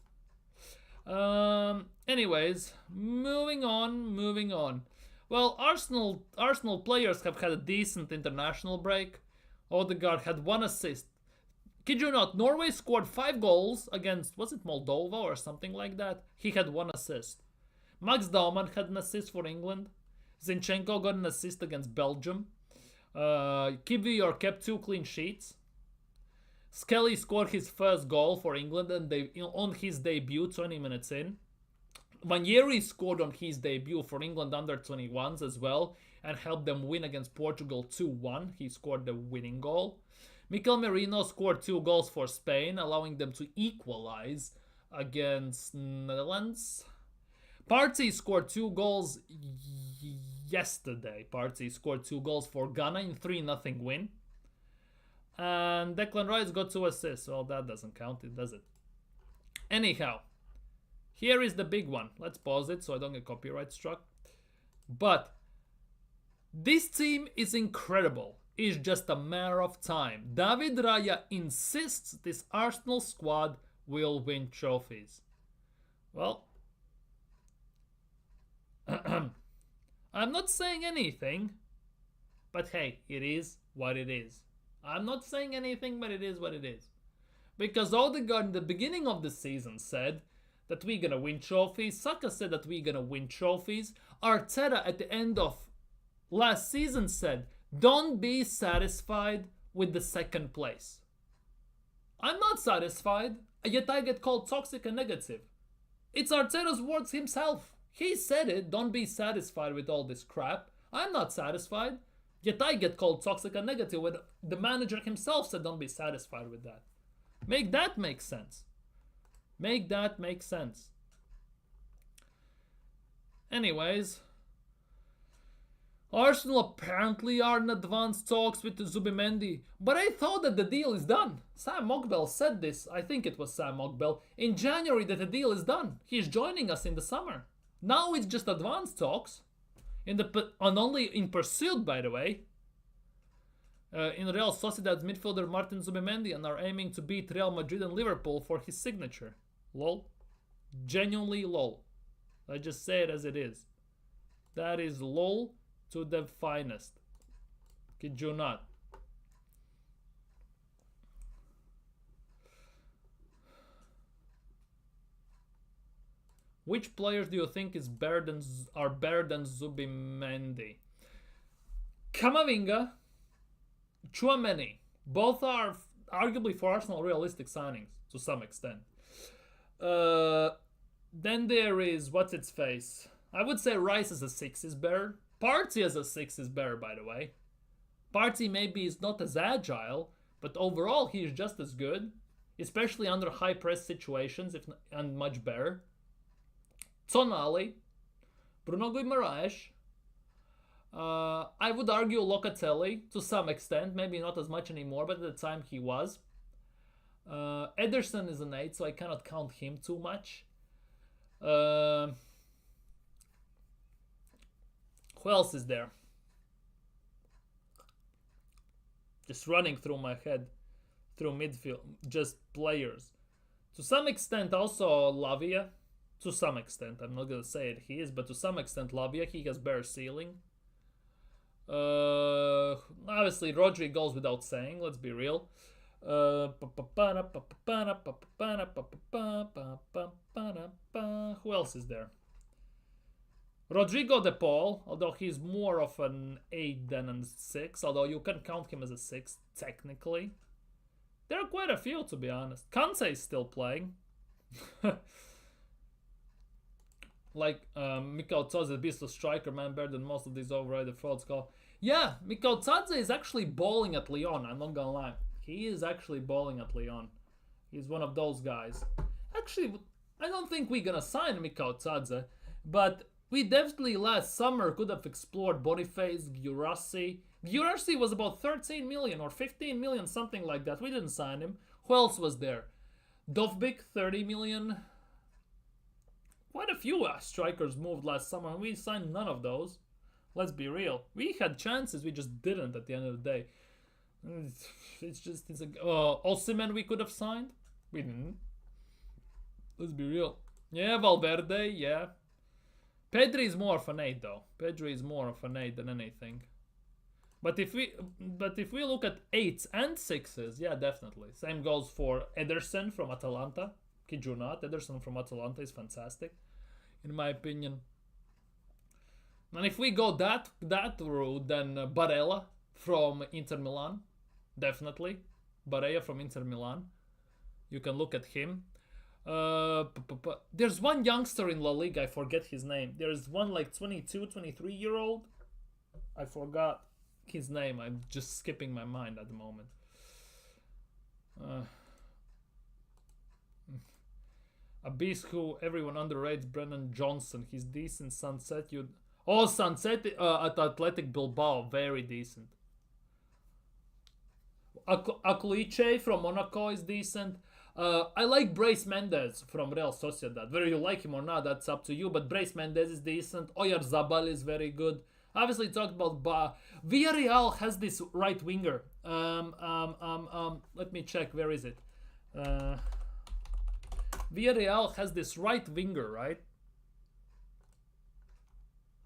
Anyways, moving on. Well, Arsenal players have had a decent international break. Odegaard had 1 assist. Kid you not, Norway scored 5 goals against, was it Moldova or something like that? He had 1 assist. Max Daumann had an assist for England. Zinchenko got an assist against Belgium. Kivior kept 2 clean sheets. Skelly scored his first goal for England and on his debut 20 minutes in. Vaneri scored on his debut for England under 21s as well and helped them win against Portugal 2-1. He scored the winning goal. Mikel Merino scored 2 goals for Spain, allowing them to equalize against Netherlands. Partey scored 2 goals yesterday. Partey scored 2 goals for Ghana in 3-0 win. And Declan Rice got 2 assists. Well, that doesn't count, does it? Anyhow, here is the big one. Let's pause it so I don't get copyright struck. But this team is incredible. It's just a matter of time. David Raya insists this Arsenal squad will win trophies. Well, I'm not saying anything, but hey, it is what it is. I'm not saying anything, but it is what it is. Because Odegaard in the beginning of the season said that we're gonna win trophies. Saka said that we're gonna win trophies. Arteta at the end of last season said, don't be satisfied with the 2nd place. I'm not satisfied, yet I get called toxic and negative. It's Arteta's words himself. He said it, don't be satisfied with all this crap. I'm not satisfied. Yet I get called toxic and negative when the manager himself said don't be satisfied with that. Make that make sense. Make that make sense. Anyways, Arsenal apparently are in advanced talks with Zubimendi, but I thought that the deal is done. Sam Mokbel said this, I think it was Sam Mokbel, in January that the deal is done. He's joining us in the summer. Now it's just advanced talks. And only in pursuit, by the way. In Real Sociedad's midfielder Martin Zubimendi and are aiming to beat Real Madrid and Liverpool for his signature. Lol. Genuinely lol. I just say it as it is. That is lol to the finest. Kid you not. Which players do you think are better than Zubimendi? Camavinga, Tchouaméni. Both are arguably for Arsenal realistic signings to some extent. Then there is what's its face. I would say Rice as a 6 is better. Partey as a 6 is better, by the way. Partey maybe is not as agile, but overall he is just as good, especially under high press situations, and much better. Tonali, Bruno Guimaraes. I would argue Locatelli to some extent, maybe not as much anymore, but at the time he was. Ederson is an 8, so I cannot count him too much. Who else is there? Just running through my head, through midfield, just players. To some extent also Lavia. To some extent, I'm not gonna say it he is, but to some extent Lavia, he has better ceiling. Obviously Rodri goes without saying, let's be real. Who else is there? Rodrigo De Paul, although he's more of an 8 than a 6, although you can count him as a 6 technically. There are quite a few, to be honest. Kanse is still playing. Like Mikkel Tadze, beast of striker, man, better than most of these overrated frauds call. Yeah, Mikkel Tadze is actually balling at Lyon, I'm not gonna lie. He is actually balling at Lyon. He's one of those guys. Actually, I don't think we're gonna sign Mikkel Tadze, but we definitely last summer could have explored Boniface, Guirassy. Guirassy was about 13 million or 15 million, something like that. We didn't sign him. Who else was there? Dovbyk, 30 million. Quite a few strikers moved last summer, and we signed none of those. Let's be real. We had chances, we just didn't at the end of the day. It's a Osimhen we could have signed. We didn't. Let's be real. Yeah, Valverde, yeah. Pedri is more of an 8 though. Pedri is more of an 8 than anything. But if we look at 8s and 6s, yeah, definitely. Same goes for Ederson from Atalanta. Kid you not, Ederson from Atalanta is fantastic, in my opinion. And if we go that route, then Barella from Inter Milan, definitely. Barella from Inter Milan. You can look at him. There's one youngster in La Liga, I forget his name. There's one like 22, 23-year-old. I forgot his name. I'm just skipping my mind at the moment. A beast who everyone underrates, Brennan Johnson. He's decent. Sunset, Sunset at Athletic Bilbao, very decent. Akuliche from Monaco is decent. I like Brais Mendes from Real Sociedad. Whether you like him or not, that's up to you. But Brais Mendes is decent. Oyarzabal is very good. Obviously, talked about Villarreal has this right winger. Let me check. Where is it? Villarreal has this right winger, right?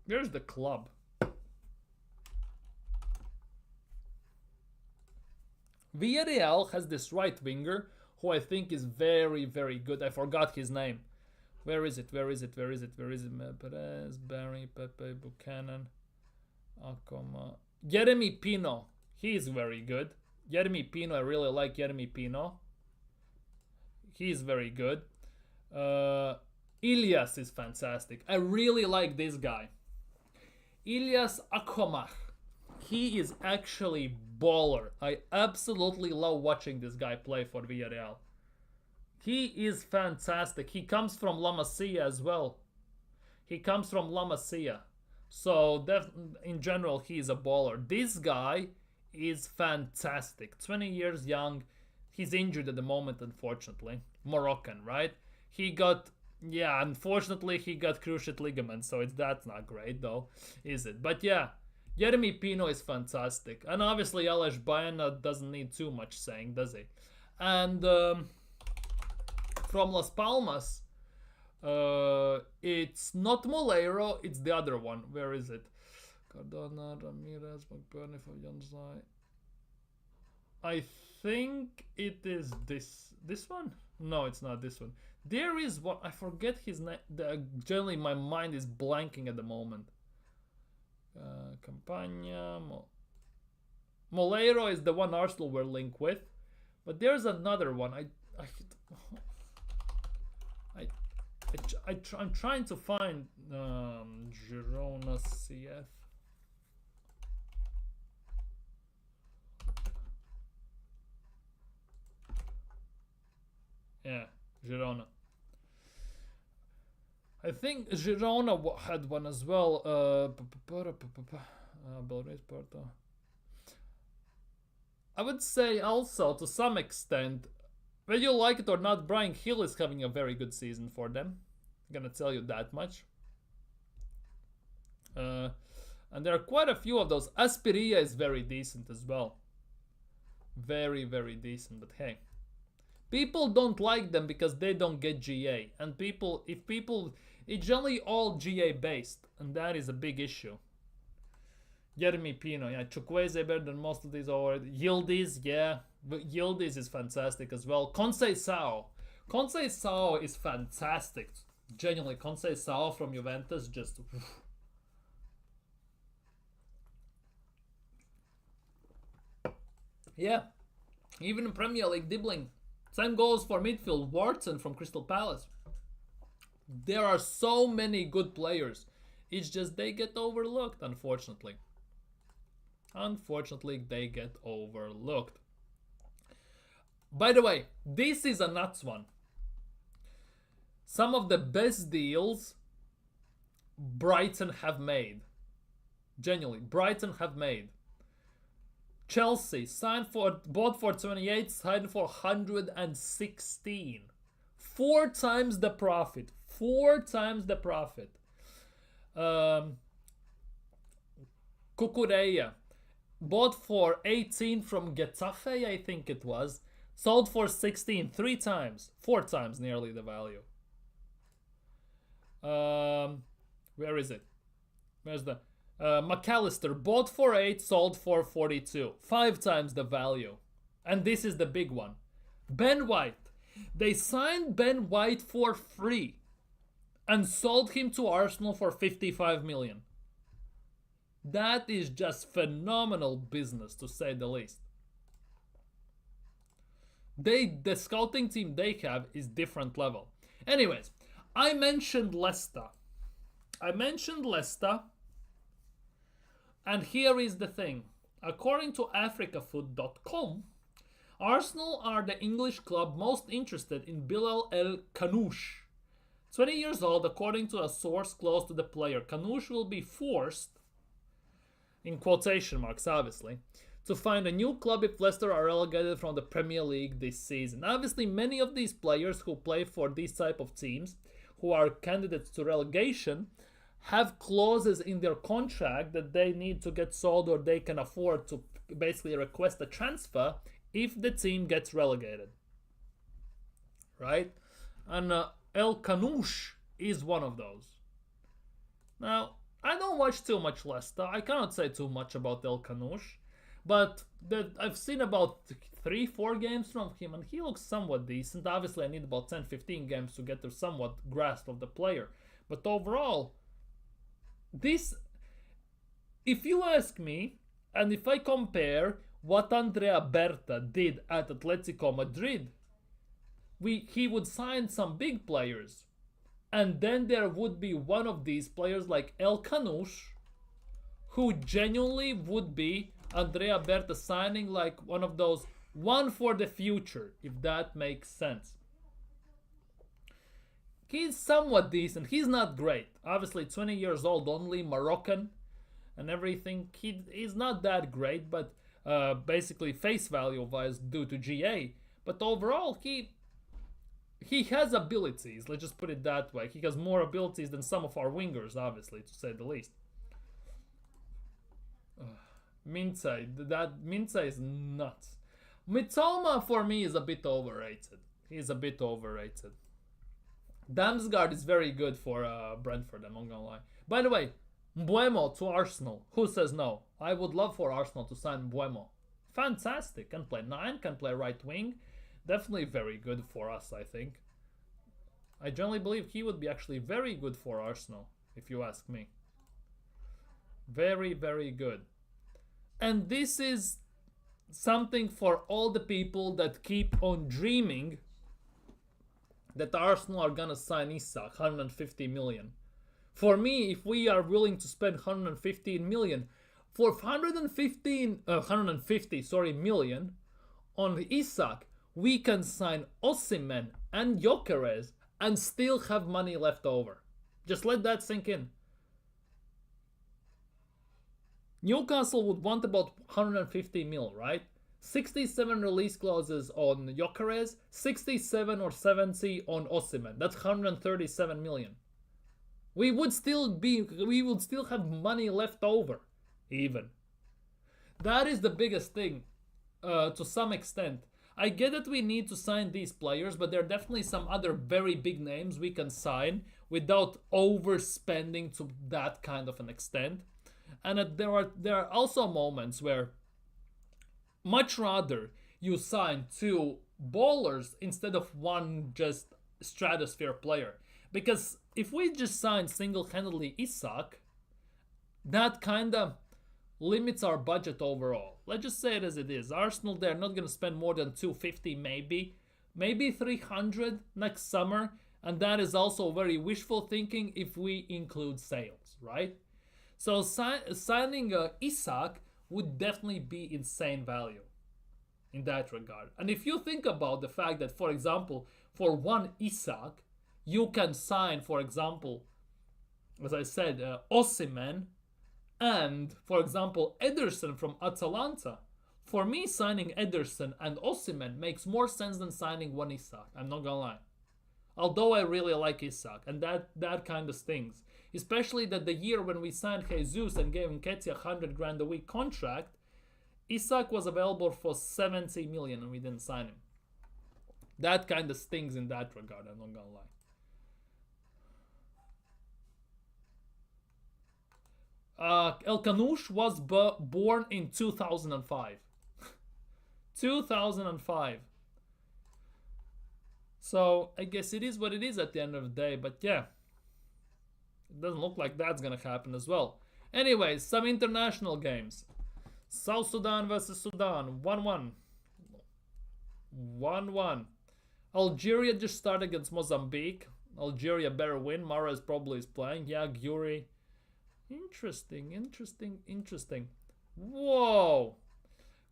Where's the club? Villarreal has this right winger who I think is very, very good. I forgot his name. Where is it? Perez, Barry, Pepe, Buchanan, Akoma. Jeremy Pino. He is very good. Jeremy Pino, I really like Jeremy Pino. He is very good. Ilias is fantastic. I really like this guy. Ilias Akomach. He is actually baller. I absolutely love watching this guy play for Villarreal. He is fantastic. He comes from La Masia as well. He comes from La Masia. So in general, he is a baller. This guy is fantastic. 20 years young. He's injured at the moment, unfortunately. Moroccan, right? He got, yeah, unfortunately he got cruciate ligament, so that's not great though, is it? But yeah, Jeremy Pino is fantastic. And obviously Aleš Baena doesn't need too much saying, does he? And from Las Palmas, it's not Moleiro, it's the other one. Where is it? Cardona, Ramirez, McBurney, Fabianzai. I think it is this one. No, it's not this one. There is one. I forget his name. Generally, my mind is blanking at the moment. Campagna. Moleiro is the one Arsenal were linked with, but there's another one. I'm trying to find Girona CF. Yeah, Girona. I think Girona had one as well. Belgrade, Porto. I would say also, to some extent, whether you like it or not, Brian Hill is having a very good season for them. I'm gonna tell you that much. And there are quite a few of those. Aspiria is very decent as well. Very, very decent, but hey. People don't like them because they don't get GA. And it's generally all GA based. And that is a big issue. Jeremy Pino, yeah. Chukwueze better than most of these already. Yildiz, yeah. But Yildiz is fantastic as well. Conceição. Conceição is fantastic. Genuinely, Conceição from Juventus just... yeah. Even in Premier League, Dibbling. Same goes for midfield. Wharton from Crystal Palace. There are so many good players. It's just they get overlooked, unfortunately. Unfortunately, they get overlooked. By the way, this is a nuts one. Some of the best deals Brighton have made. Genuinely, Brighton have made. Chelsea bought for 28, signed for 116. 4 times the profit. 4 times the profit. Cucurella bought for 18 from Getafe, I think it was. Sold for 16, 3 times. 4 times nearly the value. Where is it? Where's the... McAllister bought for 8, sold for 42. 5 times the value. And this is the big one. Ben White. They signed Ben White for free and sold him to Arsenal for 55 million. That is just phenomenal business, to say the least. The scouting team they have is different level. Anyways, I mentioned Leicester. And here is the thing. According to africafoot.com, Arsenal are the English club most interested in Bilal El Kanouche. 20 years old, according to a source close to the player. Kanouche will be forced, in quotation marks obviously, to find a new club if Leicester are relegated from the Premier League this season. Obviously, many of these players who play for these type of teams, who are candidates to relegation, have clauses in their contract that they need to get sold, or they can afford to basically request a transfer if the team gets relegated. Right? And El Kanouche is one of those. Now, I don't watch too much Leicester. I cannot say too much about El Kanouche. But I've seen about 3-4 games from him, and he looks somewhat decent. Obviously, I need about 10-15 games to get a somewhat grasp of the player. But overall, this, if you ask me, and if I compare what Andrea Berta did at Atletico Madrid, he would sign some big players. And then there would be one of these players like El Kanoush, who genuinely would be Andrea Berta signing like one of those one for the future, if that makes sense. He's somewhat decent. He's not great. Obviously, 20 years old, only Moroccan and everything. He's not that great, but basically face value wise due to GA. But overall, he has abilities. Let's just put it that way. He has more abilities than some of our wingers, obviously, to say the least. Mince is nuts. Mitoma for me is a bit overrated. He's a bit overrated. Damsgaard is very good for Brentford, I'm not gonna lie. By the way, Mbuemo to Arsenal. Who says no? I would love for Arsenal to sign Mbuemo. Fantastic. Can play 9, can play right wing. Definitely very good for us, I think. I generally believe he would be actually very good for Arsenal, if you ask me. Very, very good. And this is something for all the people that keep on dreaming that Arsenal are gonna sign Isak, 150 million. For me, if we are willing to spend 115 million, for 150 million on Isak, we can sign Osimhen and Gyökeres and still have money left over. Just let that sink in. Newcastle would want about 150 mil, right? 67 release clauses on Gyökeres, 67 or 70 on Osimhen. That's 137 million. We would still have money left over, even. That is the biggest thing, to some extent. I get that we need to sign these players, but there are definitely some other very big names we can sign without overspending to that kind of an extent. And there are also moments where much rather you sign 2 ballers instead of one just stratosphere player. Because if we just sign single-handedly Isak, that kind of limits our budget overall. Let's just say it as it is. Arsenal, they're not going to spend more than 250 maybe 300 next summer. And that is also very wishful thinking if we include sales, right? So signing Isak would definitely be insane value in that regard. And if you think about the fact that, for example, for one Isak, you can sign, for example, as I said, Osimhen and, for example, Ederson from Atalanta. For me, signing Ederson and Osimhen makes more sense than signing one Isak. I'm not gonna lie. Although I really like Isak, and that kind of stings. Especially that the year when we signed Jesus and gave Nketiah 100 grand a week contract, Isak was available for 70 million and we didn't sign him. That kind of stings in that regard, I'm not gonna lie. El Kanoush was born in 2005. 2005. So I guess it is what it is at the end of the day, but yeah. It doesn't look like that's gonna happen as well. Anyways, some international games. South Sudan versus Sudan, 1-1. 1-1. Algeria just started against Mozambique. Algeria better win. Mahrez probably is playing. Yeah, Gyuri. Interesting. Whoa.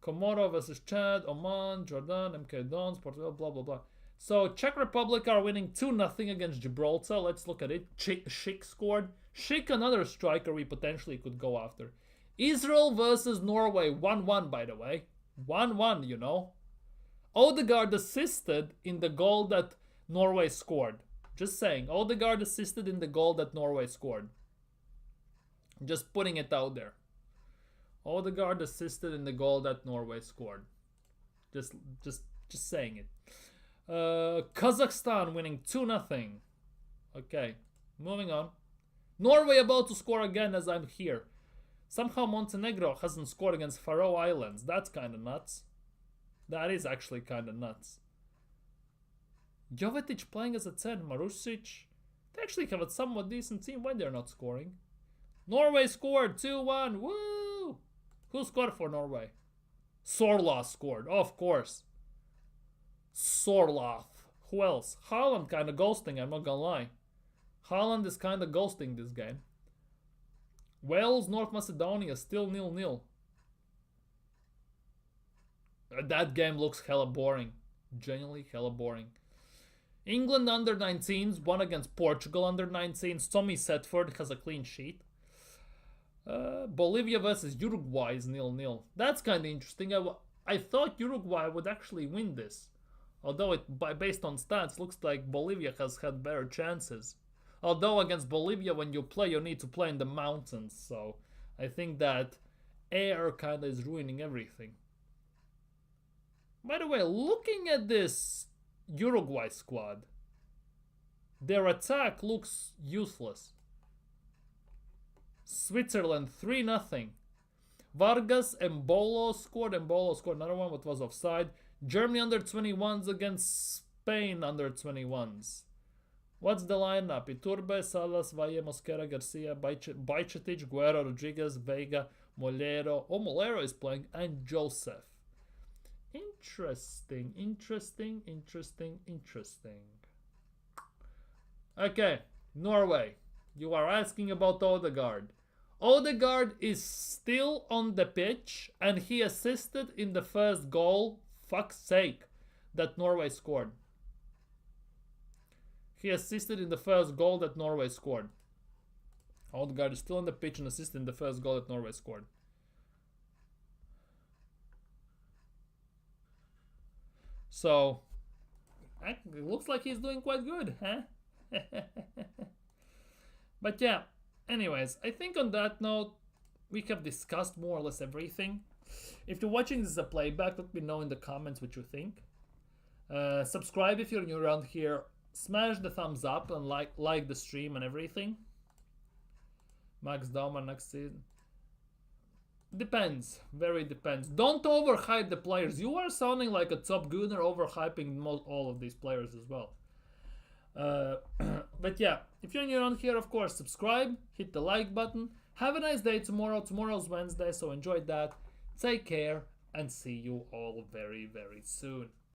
Komoro versus Chad, Oman, Jordan, MK Dons, Portugal, blah, blah, blah. So Czech Republic are winning 2-0 against Gibraltar. Let's look at it. Schick scored. Schick, another striker we potentially could go after. Israel versus Norway, 1-1 by the way. 1-1, you know. Odegaard assisted in the goal that Norway scored. Just saying. Odegaard assisted in the goal that Norway scored. Just putting it out there. Odegaard assisted in the goal that Norway scored. Just saying it. Kazakhstan winning 2-0. Okay, moving on. Norway about to score again as I'm here. Somehow Montenegro hasn't scored against Faroe Islands. That's kind of nuts. That is actually kind of nuts. Jovetic playing as a 10. Marusic. They actually have a somewhat decent team. Why they're not scoring? Norway scored 2-1. Woo! Who scored for Norway? Sorloth scored. Oh, of course. Sorloth. Who else? Haaland kind of ghosting, I'm not gonna lie. Holland is kind of ghosting this game. Wales, North Macedonia, still 0-0. That game looks hella boring. Genuinely hella boring. England under 19s won against Portugal under 19s. Tommy Setford has a clean sheet. Bolivia versus Uruguay is 0-0. That's kind of interesting. I thought Uruguay would actually win this. Although based on stats, looks like Bolivia has had better chances. Although against Bolivia, when you play, you need to play in the mountains. So I think that air kind of is ruining everything. By the way, looking at this Uruguay squad, their attack looks useless. Switzerland 3-0. Vargas, Embolo scored another one, but was offside. Germany under 21s against Spain under 21s. What's the lineup? Iturbe, Salas, Valle, Mosquera, Garcia, Bajcetic, Guerrero, Rodriguez, Vega, Molero. Oh, Molero is playing, and Joseph. Interesting. Okay, Norway. You are asking about Odegaard. Odegaard is still on the pitch, and he assisted in the first goal, fuck's sake, that Norway scored. He assisted in the first goal that Norway scored. Odegaard is still on the pitch and assisted in the first goal that Norway scored. So, it looks like he's doing quite good, huh? But yeah, anyways, I think on that note, we have discussed more or less everything. If you're watching this as a playback, let me know in the comments what you think. Subscribe if you're new around here. Smash the thumbs up and like the stream and everything. Max Dauman next season. Depends. Very depends. Don't overhype the players. You are sounding like a top gooner overhyping all of these players as well. But yeah, if you're new around here, of course, subscribe, hit the like button. Have a nice day tomorrow. Tomorrow's Wednesday, so enjoy that. Take care and see you all very, very soon.